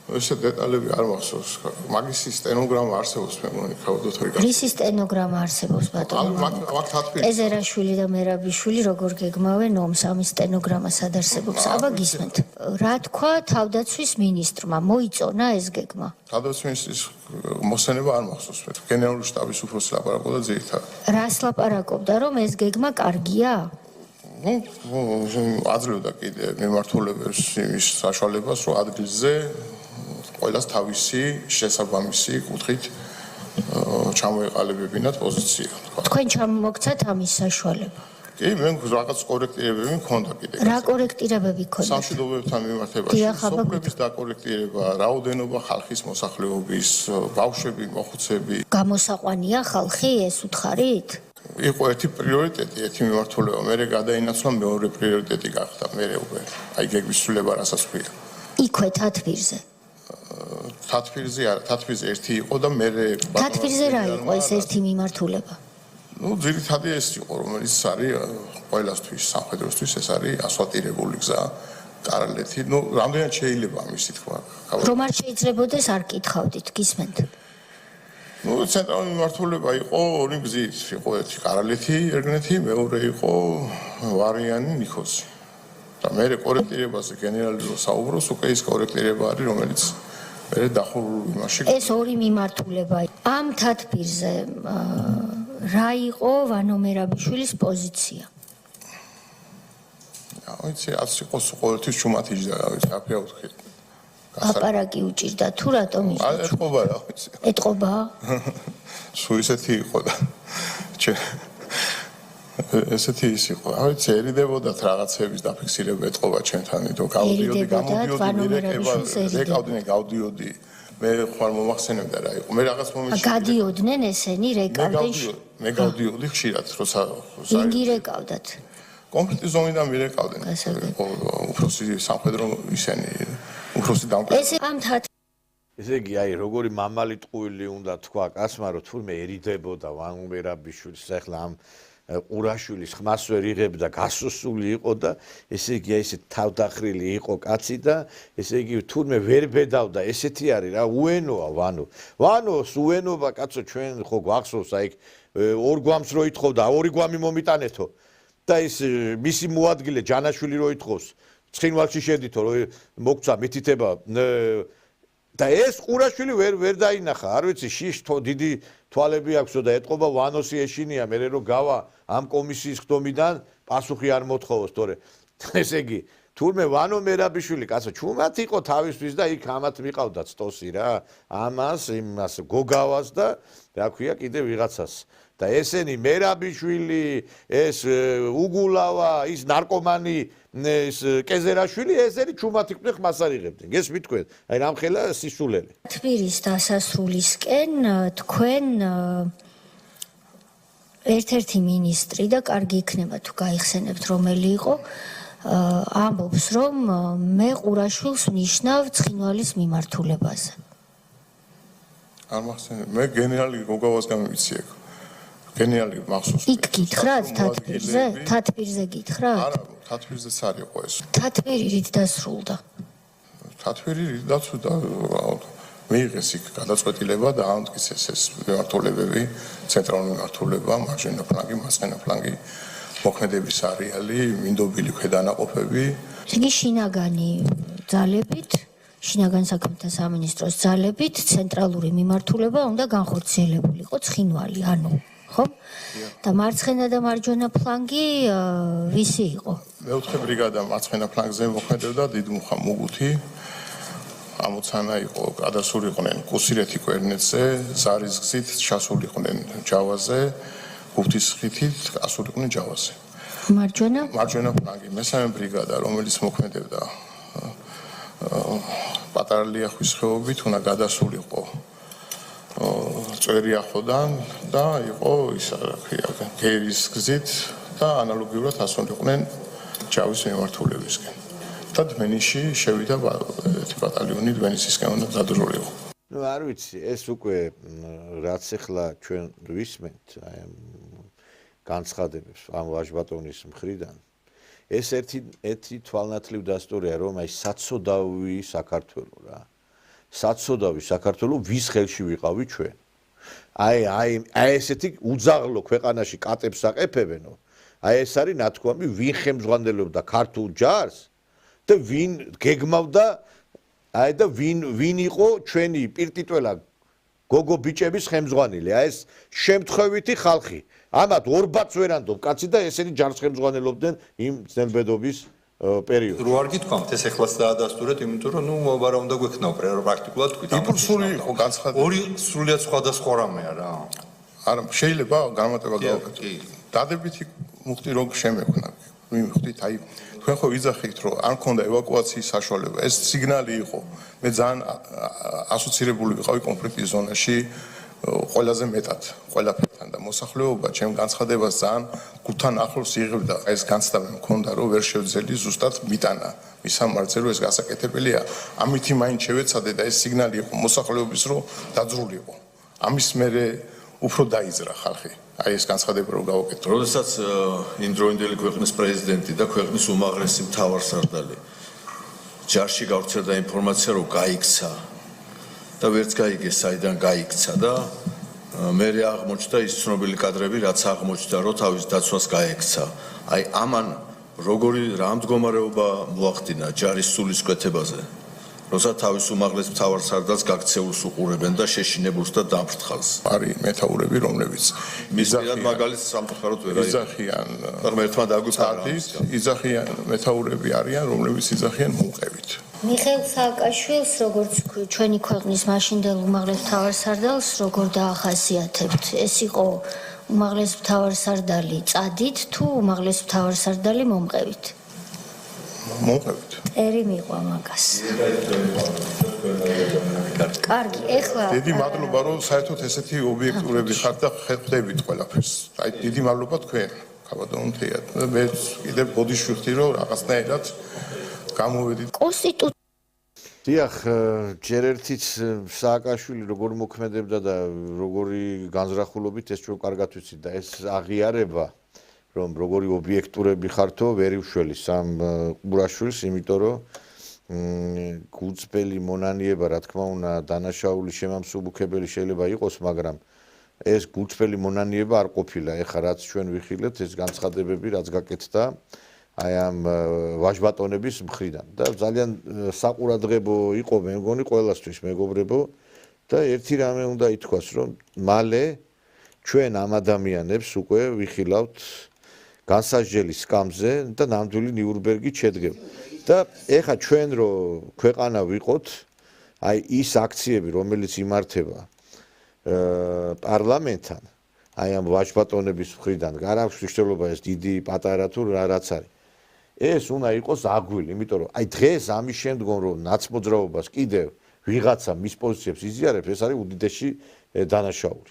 ესე დეტალები არ მახსოვს. მაგის სტენოგრამა არსებობს მე მგონი ქაუდოთ რიგა.
რისი სტენოგრამა არსებობს ბატონო?
მაგ თათბირი.
ეზერაშვილი და მერაბიშვილი როგორ გეგმავენ ომს ამის სტენოგრამა სად არსებობს? აბა გისმენთ. რა თქვა თავდაცვის მინისტრმა? მოიწონა ეს გეგმა?
თავდაცვის მინისტრის მოსენება არ მახსოვს მე. გენერალური შტაბის უფროსი ლაპარაკობდა ძირითადად.
რას ლაპარაკობდა რომ ეს გეგმა კარგია?
აძლევდა კიდე მიმართულებას იმის საშუალებას რომ ადგილზე ყველას თავისი შესაბამისი კუთხით ჩამოეყალიბებინათ პოზიცია.
თქვენ ჩამოგცათ ამის საშუალება?
კი, მე რაღაც კორექტირებები მქონდა კიდე.
რა კორექტირებები გქონდა?
სამშვიდობოებთან მიმართებაში სოფლების დაკორექტირება, რაოდენობა ხალხის მოსახლეობის, ბავშვები, მოხუცები.
გამოსაყვანია ხალხი ეს უთხარით?
იყო ერთი პრიორიტეტი, ერთი მიმართულება, მერე გადაინაცვლა მეორე პრიორიტეტი გახდა, მერე უკვე აი გეგმის ცვლილება რასაც ქვია.
იქვე თათბირზე.
თათბირზე არა, თათბირზე ერთი იყო და მერე
თათბირზე რა იყო ეს ერთი მიმართულება?
ნუ ძირითადად ეს იყო, რომელიც არის ყველასთვის, სამხედროსთვის ეს არის ასვატირებული გზა, კარალეთი. ნუ რამდენად შეიძლება ამისი თქვა?
რომ არ შეიძლებოდეს არ კითხავდით, გისმენთ?
ნუ ცენტრალური მიმართულება იყო ორი გზით, იყო ერთი კარალეთი, ერგნეთი, მეორე იყო ვარიანი ნიქოზი. და მე კორექტირებაზე გენერალი რო საუბრობს, უკვე ის კორექტირება არის, რომელიც მე დახურულ იმაში.
ეს ორი მიმართულება. ამ თათბირზე რა იყო ვანო მერაბიშვილის პოზიცია?
აიცი, რაც იყო ყოველთვის ჩუმად იჯდა, რა ვიცი, აფია უთხი.
აპარაკი უჭირდა თუ რატომ იჯდა?
ეტყობა რა ვიცი.
ეტყობა?
სულ ისეთი იყო და ესეთი ის იყო. რა ვიცი, ერიდებოდათ რაღაცების დაფიქსირება ეტყობა ჩემთან, იმიტომ გავდიოდი, გამოდიოდი, გავდიოდი. მე ხარ მომახსენებდა რა იყო. მე რაღაც მომენტში
გადიოდნენ ესენი რეკავდნენ.
მე გავდიოდი ხშირად, როცა
ვინ გირეკავდათ?
კონკრეტი ზონიდან მირეკავდნენ. უფროსი სამხედრო ისენი, უფროსი დამკვირვებელი.
ეს ამ თათ
ესე იგი, აი, როგორი მამალი ტყუილი უნდა თქვა კაცმა, რომ თურმე ერიდებოდა ვანო მერაბიშვილს ახლა ამ ყურაშვილის ხმას ვერ იღებდა, გასოსული იყო და ესე იგი ესე თავდახრილი იყო კაცი და ესე იგი თურმე ვერ ბედავდა, ესეთი არის რა, უენოა ვანოს უენობა კაცო ჩვენ ხო გვახსოვს აი ორ გვამს რო ითხოვდა, ორი გვამი მომიტანეთო და ის მისი მოადგილე ჯანაშვილი რო ითხოვს, ცხინვალში შედითო რო მოგცა მითითება და ეს ყურაშვილი ვერ დაინახა, არ ვიცი, შიშ დიდი თვალები აქვსო და ეტყობა ვანოსი ეშინია, მე რო გავა ამ კომისიის ხდომიდან პასუხი არ მოთხოვოს, თორე ესე იგი, თურმე ვანო მერაბიშვილი, კაცო, ჩუმად იყო თავისთვის და იქ ამათ მიყავდა სტოსი რა, ამას, იმას გოგავას და რა ქვია კიდე ვიღაცას. და ესენი მერაბიშვილი, ეს უგულავა, ის ნარკომანი, ეს კეზერაშვილი, ესენი ჩუმად იყვნენ ხმას არ იღებდნენ. გესმით თქვენ? აი რამხელა სისულელე.
თბილის დასასრულისკენ თქვენ ერთ-ერთი მინისტრი და კარგი იქნება თუ გაიხსენებთ რომელი იყო, ამბობს რომ მე ყურაშვილს ვნიშნავ ცხინვალის მიმართულებაზე.
არ მახსენებ, მე გენერალი გოგავას გამივიცი ეგ. გენერალი მახსოვს.
იქ გითხრათ თათბირზე? თათბირზე გითხრათ?
არა, თათბირზეც არ იყო ეს.
თათბირი რით დასრულდა?
თათბირი რით დასრულდა? მიიღეს იქ გადაწყვეტილება და აამტკიცეს ეს მიმართულებები, ცენტრალური მიმართულება, მარჯვენა ფლანგი, მარცხენა ფლანგი, მოქმედების არეალი, მინდობილი ქვედანაყოფები.
იგი შინაგანი ძალებით, შინაგან საქმეთა სამინისტროს ძალებით ცენტრალური მიმართულება უნდა განხორციელებულიყო ცხინვალი, ანუ ხო? და მარცხენა და მარჯვენა ფლანგი ვისი იყო?
მეოთხე ბრიგადა მარცხენა ფლანგზე მოქმედებდა დიდმუხა მუგუთი. ამოცანა იყო გადასულიყვნენ კუსირეთი კვერნეთზე, ზარის გზით ჩასულიყვნენ ჯავაზე, გუფთის ხითით ასულიყვნენ ჯავაზე. მარჯვენა ფლანგი, მესამე ბრიგადა, რომელიც მოქმედებდა პატარა ლიახვის ხეობით, უნდა გადასულიყო წვერიახვიდან და იყო ის რა ქვია, გერის გზით და ანალოგიურად ასულიყვნენ ჯავის მიმართულებისკენ. და დმენისში შევიდა ერთი ბატალიონი დმენისისკენ უნდა დადრულიყო.
ნუ არ ვიცი, ეს უკვე რაც ახლა ჩვენ ვისმენთ, აი ამ განცხადებებს ამ ვაჟბატონის მხრიდან, ეს ერთი თვალნათლივ დასტურია, რომ აი საცოდავი საქართველო რა. საცოდავი საქართველო ვის ხელში ვიყავი ჩვენ? აი ესეთი უძაღლო ქვეყანაში კატებს აყეფებენო. აი ეს არის ნათქვამი, ვინ ხელმძღვანელობდა ქართულ ჯარს? და ვინ გეგმავდა აი და ვინ იყო ჩვენი პირტიტველა გოგო ბიჭების ხელმძღვანელი აი ეს შემთხვევითი ხალხი ამათ ორბაც ვერანდობ კაცი და ესენი ჯარს ხელმძღვანელობდნენ იმ ძნელბედობის პერიოდში
რო არ გითქვამთ ეს ეხლაც დაადასტურეთ იმიტომ რომ ნუ მოვარა უნდა გვექნაო პრაქტიკულად თქვით
იმპულსური იყო განცხადება
ორი სრულიად სხვადასხვა რამეა რა
არა შეიძლება განმარტება გავაკეთო დადებითი მუხტი რო შემექნა მივხვდით აი თქვენ ხო ვიძახით რომ არ მქონდა ევაკუაციის საშუალება ეს სიგნალი იყო მე ძალიან ასოცირებული ვიყავი კონფლიქტის ზონაში ყველაზე მეტად ყველაფერთან და მოსახლეობა ჩემ განცხადებას ძალიან გულთან ახლოს იღებდა ეს განცდა მქონდა რომ ვერ შევძელი ზუსტად მიტანა მის სამართზე რომ ეს გასაკეთებელია ამითი მაინც შევეცადე და ეს სიგნალი იყო მოსახლეობის რომ დაძრულიყო ამის მერე უფრო დაიძრა ხალხი აი ეს განცხადება რო გავაკეთო.
როდესაც იმდროინდელი ქვეყნის პრეზიდენტი და ქვეყნის უმაღლესი მთავარსარდალი ჯარში გავრცელდა ინფორმაცია რომ გაიქცა და ვერც გაიგეს საიდან გაიქცა და მე აღმოჩნდა ის ცნობილი კადრები რაც აღმოჩნდა რომ თავის დაცვას გაექცა. აი ამან როგორი რა მდგომარეობა მოახდინა ჯარის სულისკვეთებაზე როცა თავის უმაღლეს მთავარსარდალს გაქცეულს უყურებენ და შეშინებულს და დამფრთხალს.
არის მეთაურები, რომლებიც
მისდევენ მაგალითს სამწუხაროდ ვერ
იძახიან.
ერთმანეთთან დაგვიწარდით,
იძახიან მეთაურები არიან, რომლებიც იძახიან მუყევით.
მიხეილ სააკაშვილს, როგორც ჩვენი ქვეყნის მაშინდელ უმაღლეს მთავარსარდალს, როგორ დაახასიათებთ? ეს იყო უმაღლეს მთავარსარდალი წადით თუ უმაღლეს მთავარსარდალი მომყევით?
მომყევით.
ერი მიყვა მაგას. კარგი, ეხლა
დიდი მადლობა რომ საერთოდ ესეთი ობიექტურები ხართ და ხედავთ ყველაფერს. აი დიდი მადლობა თქვენ. კაბადონთია. მე კიდე ბოდიში ვიხდი რომ რაღაცნაირად გამოვედით.
დიახ, ჯერ ერთიც სააკაშვილი როგორ მოქმედებდა და როგორი განზრახულობით ეს ჩვენ კარგად ვიცით და ეს აღიარება რომ როგორი ობიექტურები ხართო ვერ ივშველის ამ ყურაშვილს, იმიტომ რომ გუწბელი მონანიება, რა თქმა უნდა, დანაშაული შემამსუბუქებელი შეიძლება იყოს, მაგრამ ეს გუწბელი მონანიება არ ყოფილა. ეხლა რაც ჩვენ ვიხილეთ, ეს განცხადებები რაც გაკეთდა აი ამ ვაჟბატონების მხრიდან და ძალიან საყურადღებო იყო მე მგონი ყველასთვის მეგობრებო და ერთი რამე უნდა ითქვას, რომ მალე ჩვენ ამ ადამიანებს უკვე ვიხილავთ განსაჯდელი სკამზე და ნამდვილი ნიურნბერგი შედგება. და ეხა ჩვენ რო ქვეყანა ვიყოთ, აი ის აქციები, რომელიც იმართება პარლამენტთან, აი ამ ვაჟბატონების მხრიდან, არ აქვს მნიშვნელობა ეს დიდი პატარა თუ რაც არის. ეს უნდა იყოს აგვილი, იმიტომ რომ აი დღეს ამის შემდგომ რომ ნაცმოძრაობას კიდევ ვიღაცა მის პოზიციებს იზიარებს, ეს არის უდიდესი დანაშაული.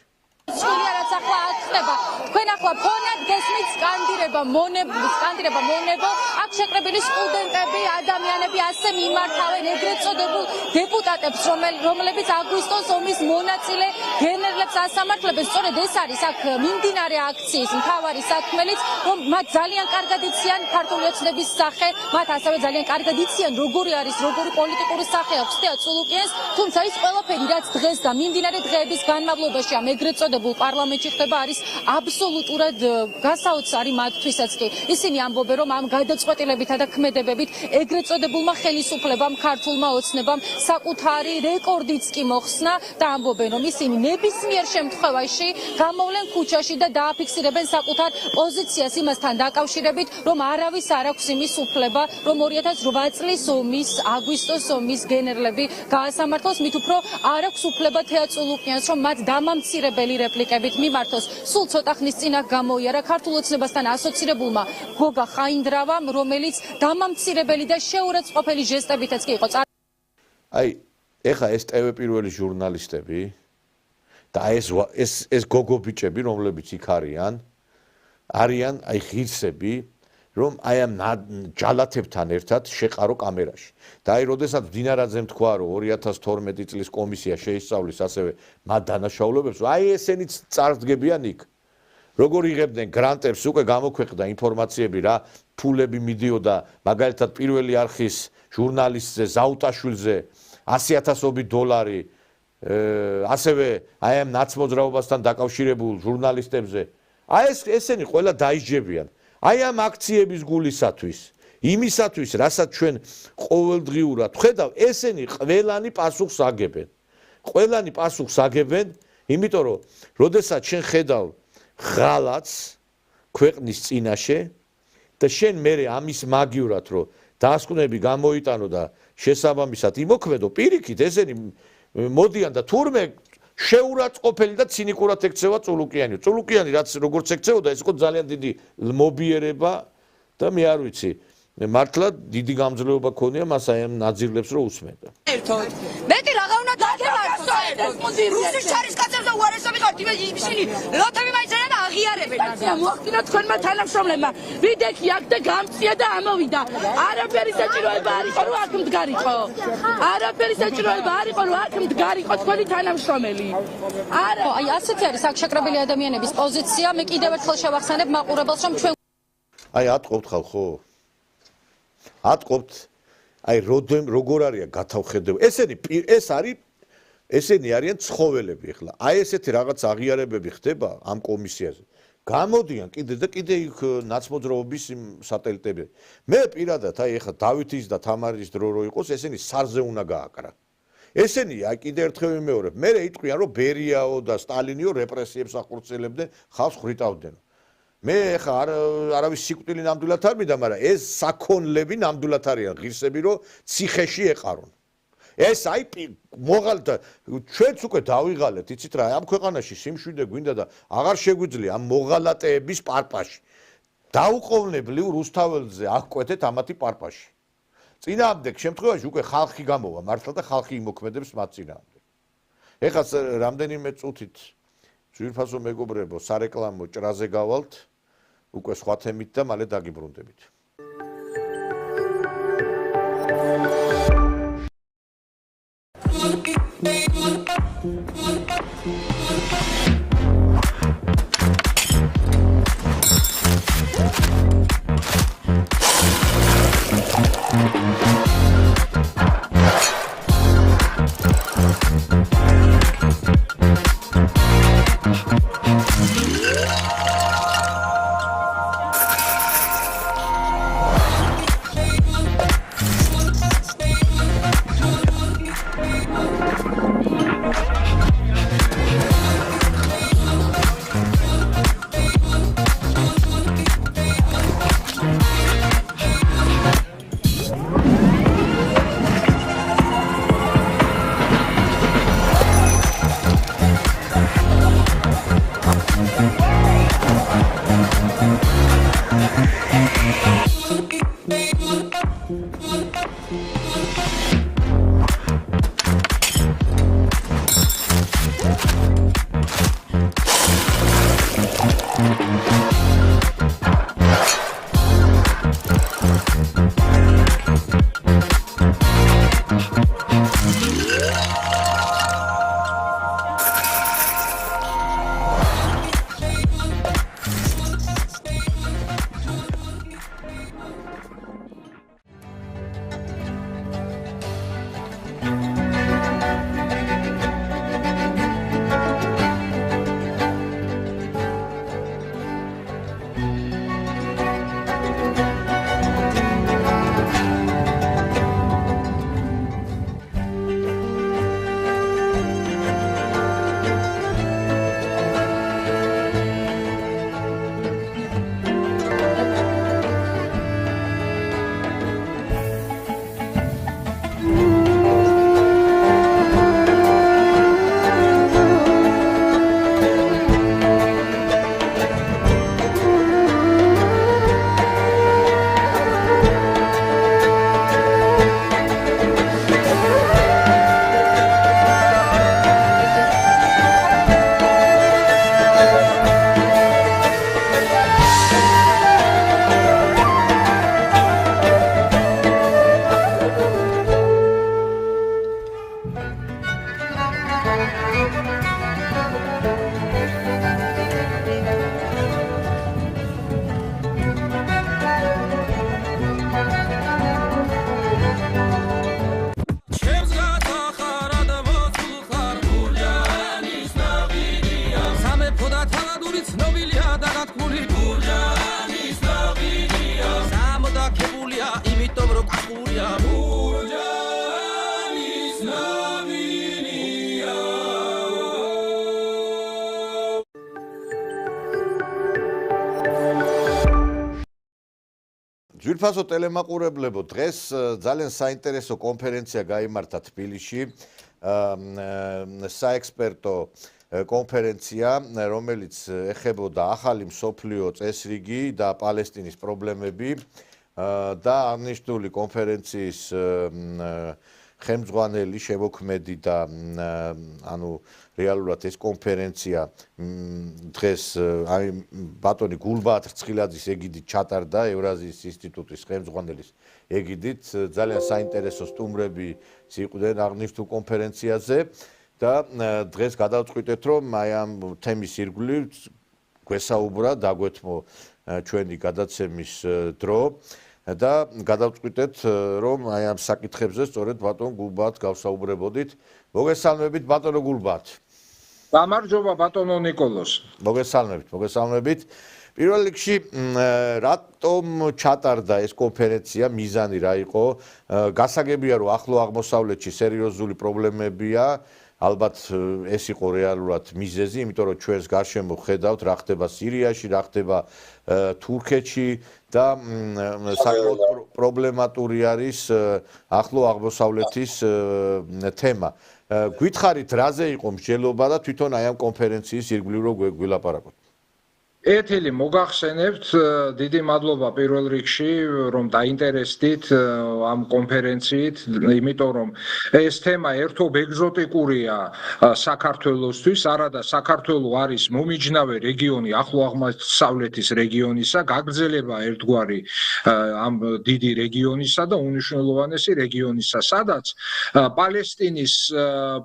თქვენ ახლა ფონად გესმით სკანდირება მონებო, აქ შეკრებილი სტუდენტები, ადამიანები ასე მიმართავენ ეგრეთ წოდებულ დეპუტატებს, რომლებიც აგვისტოს ომის მონაწილე გენერლებს ასამართლებენ. სწორედ ეს არის აქ მიმდინარე აქციის მთავარი სათქმელიც, რომ მათ ძალიან კარგად იციან ქართული ოცნების სახე, მათ ასევე ძალიან კარგად იციან როგორი არის, როგორი პოლიტიკური სახე აქვს თეა წულუკიანს, თუმცა ის ყველაფერი, რაც დღეს და მიმდინარე დღეების განმავლობაში ამ ეგრეთ წოდებულ პარლამენტში ხდება, არის აბსოლუტურად გასაოცარი მათთვისაც კი. ისინი ამბობენ, რომ ამ გადაწყვეტილებითა და ქმედებებით ეგრეთ წოდებულმა ხელისუფლებამ, ქართულმა ოცნებამ საკუთარი რეკორდიც კი მოხსნა და ამბობენ, რომ ისინი ნებისმიერ შემთხვევაში გამოვლენ ქუჩაში და დააფიქსირებენ საკუთარ პოზიციას იმასთან დაკავშირებით, რომ არავის არ აქვს იმის უფლება, რომ 2008 წლის ომის, აგვისტოს ომის გენერლები გაასამართლოს, მით უფრო არ აქვს უფლება თეა წულუკიანს, რომ მათ დამამცირებელი რეპლიკებით მიმართოს. სულ ცოტა ხნის წინ აქ გამოიარა ქართულ ოცნებასთან ასოცირებულმა გოგა ხაინდრავამ, რომელიც დამამცირებელი და შეურაცხყოფელი ჟესტებითაც კი იყო.
აი, ეხა ეს TV პირველი ჟურნალისტები და ეს გოგო ბიჭები, რომლებიც იქ არიან აი ღირსები, რომ აი ამ ჯალათებთან ერთად შეყარო კამერაში. და აი, როდესაც დინარაძემ თქვა, რომ 2012 წლის კომისია შეისწავლის ასევე მათ დანაშაულებებს, აი ესენიც წარსდგებიან იქ. როგორ იღებდნენ გრანტებს, უკვე გამოქვეყნდა ინფორმაციები რა, ფულები მიდიოდა, მაგალითად პირველი არხის ჟურნალისტზე, ზაუტაშვილზე 100,000 დოლარი, ასევე აი ამ ნაცმოძრაობასთან დაკავშირებულ ჟურნალისტებზე. აი ესენი ყველა დაიჯებიან. აი ამ აქციების გულისათვის, იმისათვის, რასაც ჩვენ ყოველდღიურად ხედავ, ესენი ყველანი პასუხს აგებენ. ყველანი პასუხს აგებენ, იმიტომ რომ როდესაც შენ ხედავ ღალატს ქვეყნის წინაშე და შენ მერე ამის მაგივრად რომ დასკვნები გამოიტანო და შესაბამისად იმოქმედო, პირიქით ესენი მოდიან და თურმე შეურაცხყოფელი და ცინიკურად ექცევა წულუკიანი. წულუკიანი რაც როგორც ექცეოდა, ეს იყო ძალიან დიდი მობიერება და მე არ ვიცი, მართლა დიდი გამძლეობა ქონია მას აი ამ ნაძირლებს რომ უსმენდა.
მეტი რაღა უნდა დაგემართოს რუსის ჩარისკაცებს და უარესები ხართ ისინი ლოთები მაიციან და აღიარებენ. მოახდინა თქვენმა თანამშრომლებმა ვიდექი აქ და გამწია და ამოვიდა. არაფერი საჭიროება არ იყო რომ აქ მდგარიყო. არაფერი საჭიროება არ იყო რომ აქ მდგარიყო თქვენი თანამშრომელი. არა, აი ასეთი არის აქ შეკრებილი ადამიანების პოზიცია. მე კიდევ ერთხელ შევახსენებ მაყურებელს, რომ ჩვენ
აი ატყობთ ხალხო? ატყობთ აი როგორ არის გათავხედები. ესენი არიან ცხოველები ახლა. აი ესეთი რაღაც აღიარებები ხდება ამ კომისიაზე. გამოდიან კიდე და კიდე იქ ნაცმოძრაობის სატელიტები. მე პირადად აი ახლა დავითის და თამარის დრო რო იყოს, ესენი სარზე უნდა გააკრა. ესენი აი კიდე ერთხელ ვიმეორებ, მე იტყვიან რომ ბერიაო და სტალინიო რეპრესიებს ახორციელებდნენ, ხალხს ხრიტავდნენ. მე ხა არავის სიკვდილი ნამდვილად არ მინდა, მაგრამ ეს საქონლები ნამდვილად არიან ღირსები, რომ ციხეში ეყარონ. ეს აი მოღალატ ჩვენც უკვე დავიღალეთ, იცით რა, ამ ქვეყანაში სიმშვიდე გვინდა და აღარ შეგვიძლია ამ მოღალატეების პარპაში. დაუყოვნებლივ რუსთაველზე აღკვეთეთ ამათი პარპაში. წინააღმდეგ შემთხვევაში უკვე ხალხი გამოვა მართლა და ხალხი იმოქმედებს მათ წინააღმდეგ. ეხლა რამდენიმე წუთით ძვირფასო მეგობრებო, სარეკლამო ჭრაზე გავალთ, უკვე სხვა თემით და მალე დაგიბრუნდებით. ძვირფასო ტელემაყურებლებო, დღეს ძალიან საინტერესო კონფერენცია გაიმართა თბილისში, საექსპერტო კონფერენცია, რომელიც ეხებოდა ახალი მსოფლიო წესრიგი და პალესტინის პრობლემები და აღნიშნული კონფერენციის ხელმძღვანელი შემოქმედი და ანუ რეალურად ეს კონფერენცია დღეს აი ბატონი გულბაათ რცხილაძის ეგიდით ჩატარდა ევრაზიის ინსტიტუტის ხელმძღვანელის ეგიდით ძალიან საინტერესო სტუმრები იყვნენ აღნიშნულ კონფერენციაზე და დღეს გადავწყვიტეთ რომ აი ამ თემის ირგვლივ გვესაუბრა დაგვეთმო ჩვენი გადაცემის დრო და გადავწყვიტეთ რომ აი ამ საკითხებზე სწორედ ბატონ გულბაათ გავსაუბრებოდით. მოგესალმებით ბატონო გულბაათ.
გამარჯობა ბატონო ნიკოლოს.
მოგესალმებით. პირველ რიგში რატომ ჩატარდა ეს კონფერენცია, მიზანი რა იყო? გასაგებია რომ ახლო აღმოსავლეთში სერიოზული პრობლემებია. ალბათ ეს იყო რეალურად მიზეზი, იმიტომ რომ ჩვენს გარშემო ხედავთ რა ხდება სირიაში, რა ხდება თურქეთში და საკმაოდ პრობლემატური არის ახლო აღმოსავლეთის თემა. გითხარით რაზე იყო მსჯელობა და თვითონ აი ამ კონფერენციის ირგვლივ რო გვილაპარაკოთ.
ეთილი მოგახსენებთ, დიდი მადლობა პირველ რიგში, რომ დაინტერესდით ამ კონფერენციით, იმიტომ რომ ეს თემა ერთობ ეგზოტიკურია საქართველოსთვის, არადა საქართველო არის მომიჯნავე რეგიონი ახლო აღმოსავლეთის რეგიონისა, გაგრძელება ერთგვარი ამ დიდი რეგიონისა და უნიშნელოვანესი რეგიონისა, სადაც პალესტინის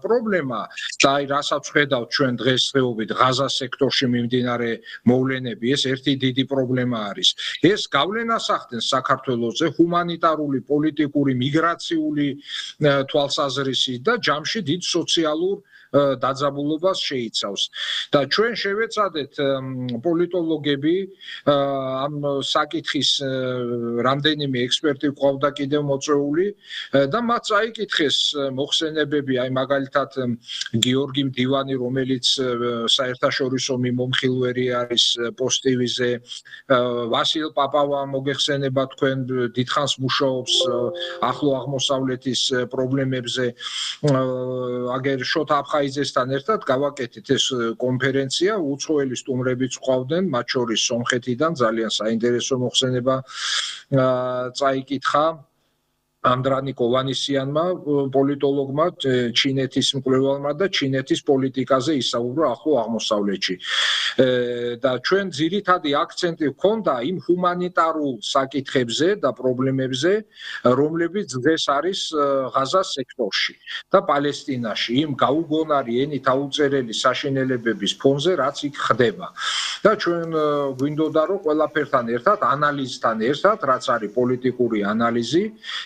პრობლემა და აი რასაც ხედავთ ჩვენ დღესდღეობით ღაზას სექტორში მიმდინარე ეს ერთი დიდი პრობლემა არის. ეს გავლენას ახდენს საქართველოზე ჰუმანიტარული, პოლიტიკური, მიგრაციული თვალსაზრისით და ჯამში დიდ სოციალურ დაძაბულობას შეიცავს. და ჩვენ შევეცადეთ პოლიტოლოგები ამ საკითხის რამდენიმე ექსპერტი ყავდა კიდევ მოწვეული და მათ წაიკითხეს მოხსენებები, აი მაგალითად გიორგი მდივანი, რომელიც საერთაშორისო მიმომხილველი არის პოსტივიზე, ვასილ პაპავა მოგეხსენება თქვენ დიდხანს მუშაობს ახლო აღმოსავლეთის პრობლემებზე, აგერ შოთა აფხაიძესთან ერთად გავაკეთეთ ეს კონფერენცია, უცხოელი სტუმრებიც ყავდნენ, მათ შორის სომხეთიდან ძალიან საინტერესო მოხსენება წაიკითხა ანდრანი კოვანისიანმა პოლიტოლოგმა ჩინეთის მკვლევარმა და ჩინეთის პოლიტიკაზე ისაუბრა ახლო აღმოსავლეთში. და ჩვენ ძირითადი აქცენტი ჰქონდა იმ ჰუმანიტარულ საკითხებზე და პრობლემებზე, რომლებიც დღეს არის ღაზას სექტორში და პალესტინაში, იმ გაუგონარი ენით აუწერელი საშინელებების ფონზე, რაც იქ ხდება. და ჩვენ გვინდოდა რომ ყველაფერთან ერთად, ანალიზთან ერთად, რაც არის პოლიტიკური ანალიზი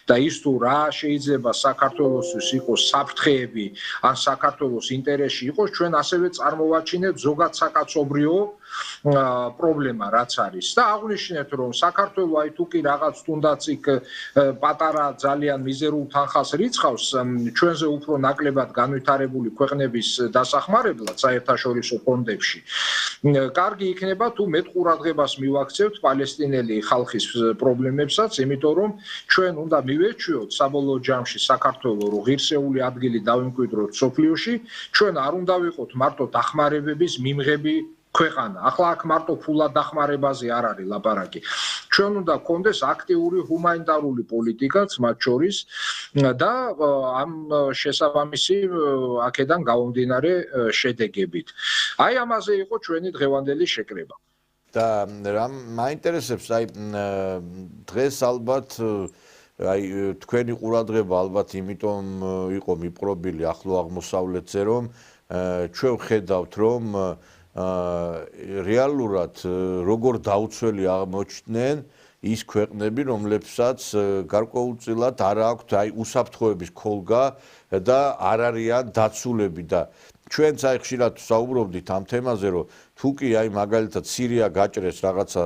და ის თუ რა შეიძლება საქართველოსთვის იყოს საფრთხეები ან საქართველოს ინტერესში იყოს, ჩვენ ასევე წარმოვაჩინეთ ზოგად საკაცობრიო პრობლემა რაც არის და აღვნიშნეთ რომ საქართველოს აი თუ კი რაღაც თუნდაც იქ პატარა ძალიან მიზერულ თანხას რიცხავს ჩვენზე უფრო ნაკლებად განვითარებული ქვეყნების დასახმარებლად საერთაშორისო ფონდებში კარგი იქნება თუ მეტ ყურადღებას მივაქცევთ პალესტინელი ხალხის პრობლემებსაც იმიტომ რომ ჩვენ უნდა მივეჩვიოთ საბოლოო ჯამში საქართველოს რო ღირსეული ადგილი დავიმკვიდროთ სოფლიოში ჩვენ არ უნდა ვიყოთ მარტო დახმარებების მიმღები ქვეყანა. ახლა აქ მარტო ფულად დახმარებაზე არ არის ლაპარაკი. ჩვენ უნდა გქონდეს აქტიური ჰუმანიტარული პოლიტიკაც მათ შორის და ამ შესაბამისი აქედან გამომდინარე შედეგებით. აი ამაზე იყო ჩვენი დღევანდელი შეკრება.
და რა მაინტერესებს აი დღეს ალბათ აი თქვენი ყურადღება ალბათ იმიტომ იყო მიპყრობილი ახლო აღმოსავლეთზე რომ ჩვენ ვხედავთ რომ რეალურად როგორ დაუცველი აღმოჩნდნენ ის ქვეყნები, რომლებსაც გარკვეულწილად არ აქვთ აი უსაფრთხოების ქოლგა და არ არიან დაცულები და ჩვენც აი ხშირად საუბრობდით ამ თემაზე, რომ თუ კი აი მაგალითად სირია გაჭრეს რაღაცა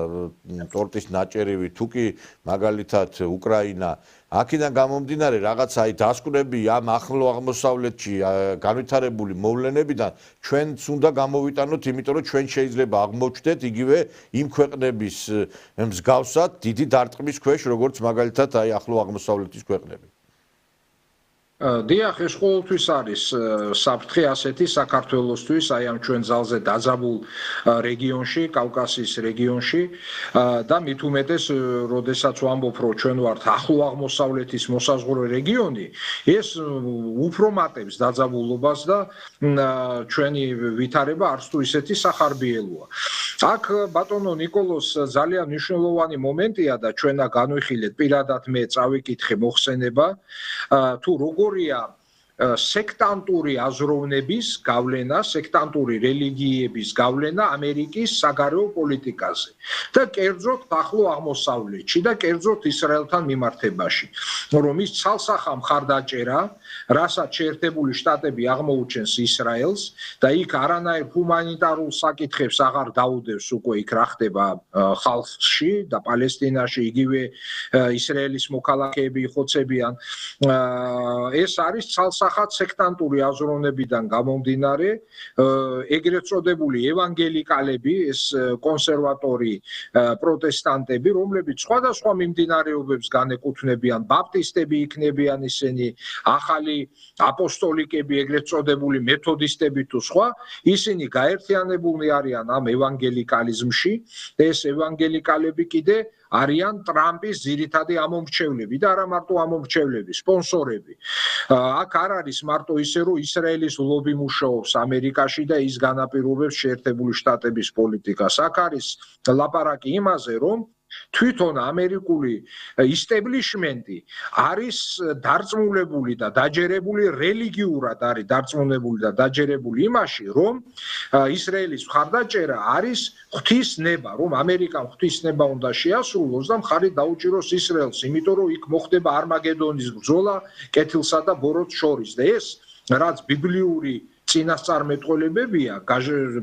ტორტის ნაჭერივი, თუ კი მაგალითად უკრაინა აქედან გამომდინარე რაღაც აი დასკვნები ამ ახლო აღმოსავლეთში განვითარებული მოვლენებიდან ჩვენც უნდა გამოვიტანოთ, იმიტომ რომ ჩვენ შეიძლება აღმოჩნდეთ იგივე იმ ქვეყნების მსგავსად დიდი დარტყმის ქვეშ, როგორც მაგალითად აი ახლო აღმოსავლეთის ქვეყნები.
დიახ, ეს ყოველთვის არის საფრთხე ასეთი საქართველოსთვის, აი ამ ჩვენ ძალზე დაძაბულ რეგიონში, კავკასიის რეგიონში და მით უმეტეს, როდესაც ვამბობ, რომ ჩვენ ვართ ახლო აღმოსავლეთის მოსაზღვრე რეგიონი, ეს უფრო მატებს დაძაბულობას და ჩვენი ვითარება არც თუ ისეთი სახარბიელოა. აქ ბატონო ნიკოლოს ძალიან მნიშვნელოვანი მომენტია და ჩვენა განვიხილეთ პირადად მე წავიკითხე მოხსენება თუ როგორია სექტანტური აზროვნების გავლენა, სექტანტური რელიგიების გავლენა ამერიკის საგარეო პოლიტიკაზე და კერძოდ ახლო აღმოსავლეთში და კერძოდ ისრაელთან მიმართებაში, რომ ის ცალსახა მხარდაჭერა, რასაც შეერთებული შტატები აღმოუჩენს ისრაელს და იქ არანაირ ჰუმანიტარულ საკითხებს აღარ დაუდევს უკვე იქ რა ხდება ხალხში და პალესტინაში იგივე ისრაელის მოქალაქეები იხოცებიან, ეს არის ცალსახად სექტანტური აზროვნებიდან გამომდინარე ეგრეთ წოდებული ევანგელიკალები, ეს კონსერვატორი პროტესტანტები, რომლებიც სხვადასხვა მიმდინარეობებს განეკუთვნებიან, ბაპტისტები იქნებიან ისინი, ახალი აპოსტოლიკები, ეგრეთ წოდებული მეთოდისტები თუ სხვა, ისინი გაერთიანებულნი არიან ამ ევანგელიკალიზმში და ეს ევანგელიკალები კიდე არიან ტრამპის ძირითადი ამომრჩევლები და არა მარტო ამომრჩევლები, სპონსორები. აქ არ არის მარტო ისე, რომ ისრაელის ლობი მუშაობს ამერიკაში და ის განაპირობებს შეერთებული შტატების პოლიტიკას. აქ არის ლაპარაკი იმაზე, რომ თვითონ ამერიკული ისტებლიშმენტი არის დარწმუნებული და დაჯერებული რელიგიურად არის დარწმუნებული და დაჯერებული იმაში, რომ ისრაელის მხარდაჭერა არის ღვთისნება, რომ ამერიკამ ღვთისნება უნდა შეასრულოს და მხარი დაუჭიროს ისრაელს, იმიტომ რომ იქ მოხდება არმაგედონის ბრძოლა კეთილსა და ბოროტს შორის და ეს რაც ბიბლიური წინასწარმეტყველებებია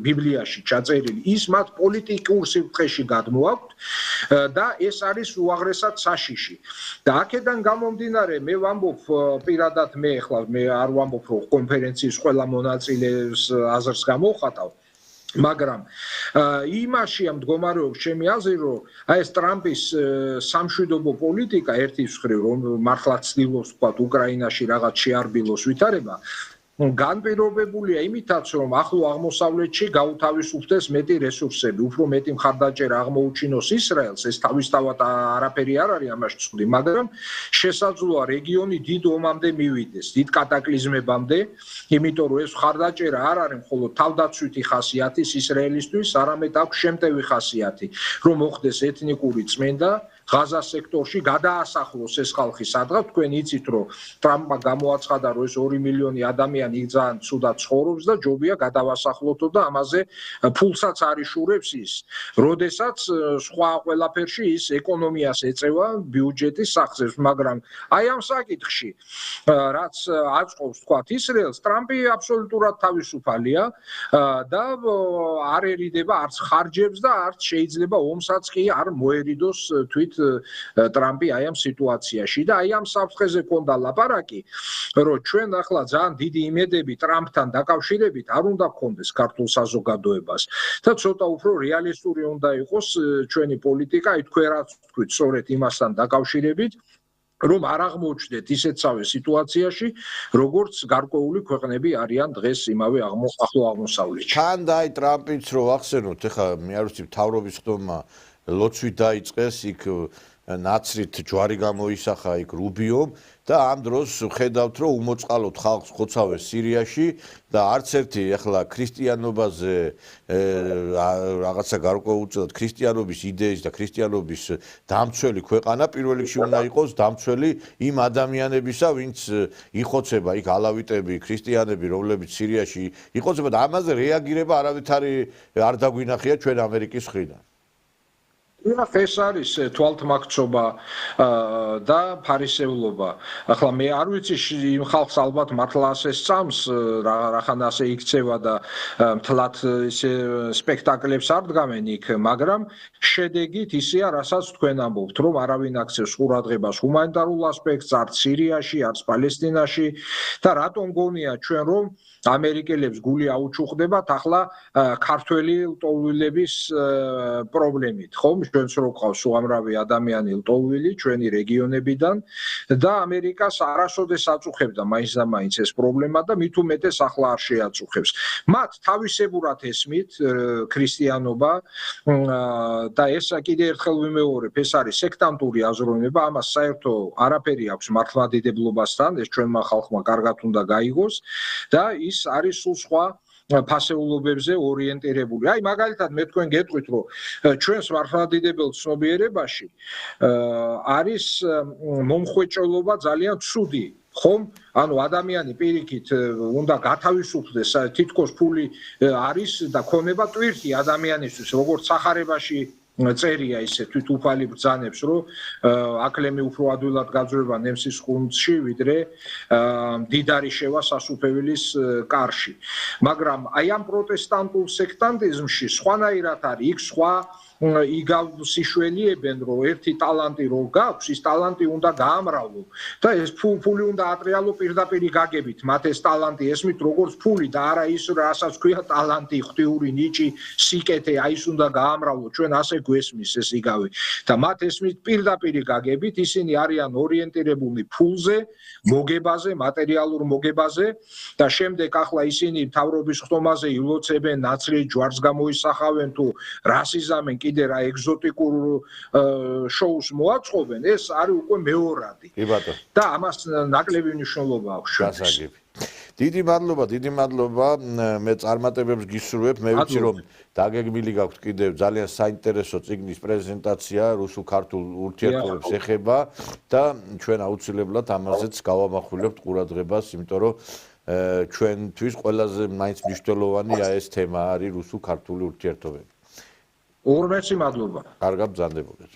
ბიბლიაში ჩაწერილი, ის მათ პოლიტიკურ სივრცეში გადმოაქვთ და ეს არის უაღრესად საშიში. და აქედან გამომდინარე, მე ვამბობ პირადად მე ახლა მე არ ვამბობ, რომ კონფერენციის ყველა მონაწილეს აზრს გამოვხატავ, მაგრამ იმაში ამ მდგომარეობს ჩემი აზრი, რომ აი ეს ტრამპის სამშვიდობო პოლიტიკა ერთის მხრივ, რომ მართლა ცდილობს თქვა უკრაინაში რაღაც შეარბილოს ვითარება, განპირობებულია იმითაც, რომ ახლო აღმოსავლეთში გაუთავისუფლდეს მეტი რესურსები, უფრო მეტი მხარდაჭერა აღმოუჩინოს ისრაელს, ეს თავისთავად არაფერი არ არის ამაში ცუდი, მაგრამ შესაძლოა რეგიონი დიდ ომამდე მივიდეს, დიდ კატაკლიზმებამდე, იმიტომ რომ ეს მხარდაჭერა არ არის მხოლოდ თავდაცვითი ხასიათის ისრაელისთვის, არამედ აქვს შემტევი ხასიათი, რომ მოხდეს ეთნიკური წმენდა ღაზას სექტორში გადაასახლოს ეს ხალხი სადღაც თქვენ იცით რომ ტრამპმა გამოაცხადა რომ ეს 2 მილიონი ადამიანი ძალიან ცუდად ცხოვრობს და ჯობია გადავასახლოთო და ამაზე ფულსაც არიშურებს ის როდესაც სხვა ყველაფერში ის ეკონომიას ეწევა ბიუჯეტის სახსრებს მაგრამ აი ამ საკითხში რაც აწყობს თქვათ ისრაელს ტრამპი აბსოლუტურად თავისუფალია და არ ერიდება არც ხარჯებს და არც შეიძლება ომსაც კი არ მოერიდოს თვით ტრამპი აი ამ სიტუაციაში და აი ამ საფრთხეზე ქონდა ლაპარაკი რომ ჩვენ ახლა ძალიან დიდი იმედები ტრამპთან დაკავშირებით არ უნდა გქონდეს ქართულ საზოგადოებას და ცოტა უფრო რეალისტური უნდა იყოს ჩვენი პოლიტიკა აი თქვენ რაც თქვით სწორედ იმასთან დაკავშირებით რომ არ აღმოჩნდეთ ისეთსავე სიტუაციაში როგორც გარკვეული ქვეყნები არიან დღეს იმავე ახლო აღმოსავლეთში
თან და აი ტრამპიც რო ახსენოთ ეხლა მე არ ვიცი მთავრობის ხდომა ლოცვით დაიწყეს იქ ნაცრით ჯვარი გამოისახა იქ რუბიომ და ამ დროს ხედავთ რომ უმოწყალოდ ხალხს ხოცავენ სირიაში და არც ერთი ახლა ქრისტიანობაზე რაღაცა გარკვეულწილად ქრისტიანობის იდეის და ქრისტიანობის დამცველი ქვეყანა პირველ რიგში უნდა იყოს დამცველი იმ ადამიანებისა ვინც იხოცება იქ ალავიტები ქრისტიანები რომლებიც სირიაში იხოცება და ამაზე რეაგირება არავითარი არ დაგვინახია ჩვენ ამერიკის მხრიდან
ეს არის თვალთმაქცობა და ფარისევლობა. ახლა მე არ ვიცი იმ ხალხს ალბათ მართლა ასე სწამს, რახან ასე იქცევა და მთლად ისე სპექტაკლებს არ დგამენ იქ, მაგრამ შედეგით ისეა, რასაც თქვენ ამბობთ, რომ არავინ აქცევს ყურადღებას ჰუმანიტარულ ასპექტს, არც სირიაში, არც პალესტინაში და რატომ გონია ჩვენ რომ ამერიკელებს გული აუჩუხდებათ ახლა ქართველი ლტოლვილების პრობლემით, ხომ? ჩვენც რო ყავს უამრავი ადამიანი ლტოლვილი ჩვენი რეგიონებიდან და ამერიკას არასოდეს აწუხებდა მაინც და მაინც ეს პრობლემა და მით უმეტეს ახლა არ შეაწუხებს. მათ თავისებურად ესმით ქრისტიანობა და ეს კიდე ერთხელ ვიმეორებ, ეს არის სექტანტური აზროვნება, ამას საერთო არაფერი აქვს მართლმადიდებლობასთან, ეს ჩვენმა ხალხმა კარგად უნდა გაიგოს და ის არის სულ სხვა ფასეულობებზე ორიენტირებული. აი მაგალითად მე თქვენ გეტყვით რომ ჩვენს მართლმადიდებელ ცნობიერებაში არის მომხვეჭელობა ძალიან ცუდი ხომ? ანუ ადამიანი პირიქით უნდა გათავისუფლდეს, თითქოს ფული არის და ქონება ტვირთი ადამიანისთვის, როგორც სახარებაში წერია ისე თვითუფალი ბრძანებს, რომ აკლემი უფრო ადვილად გაძვება ნემსის ხუნძში, ვიდრე მდიდარი შევა სასუფეველის კარში. მაგრამ აი ამ პროტესტანტულ სექტანტიზმში სხვანაირად არის, იქ სხვა იგავსიშველიებენ, რომ ერთი ტალანტი რო გაქვს, ის ტალანტი უნდა გაამრავლო და ეს ფული უნდა ატრიალო პირდაპირ გაგებით, მათ ეს ტალანტი ესმით როგორც ფული და არა ის, რასაც ქვია ტალანტი, ღვთიური ნიჭი, სიკეთე, აი ის უნდა გაამრავლო, ჩვენ ასე გვესმის ეს იგავი და მათ ესმით პირდაპირ გაგებით, ისინი არიან ორიენტირებულნი ფულზე, მოგებაზე, მატერიალურ მოგებაზე და შემდეგ ახლა ისინი მთავრობის ხდომაზე ილოცებენ, ნაცრით ჯვარს გამოისახავენ თუ რასიზამენ კიდე რა ეგზოტიკურ შოუს მოაწყობენ, ეს არის უკვე მეორადი. და ამას ნაკლები მნიშვნელობა აქვს ჩვენთვის.
დიდი მადლობა, მე წარმატებებს გისურვებ, მე ვიცი რომ დაგეგმილი გაქვთ კიდევ ძალიან საინტერესო წიგნის პრეზენტაცია რუსულ-ქართულ ურთიერთობებს ეხება და ჩვენ აუცილებლად ამაზეც გავამახვილებთ ყურადღებას, იმიტომ რომ ჩვენთვის ყველაზე მაინც მნიშვნელოვანია ეს თემა არის რუსულ-ქართული ურთიერთობები.
ორმეცი მადლობა.
კარგად ბრძანდებოდეთ.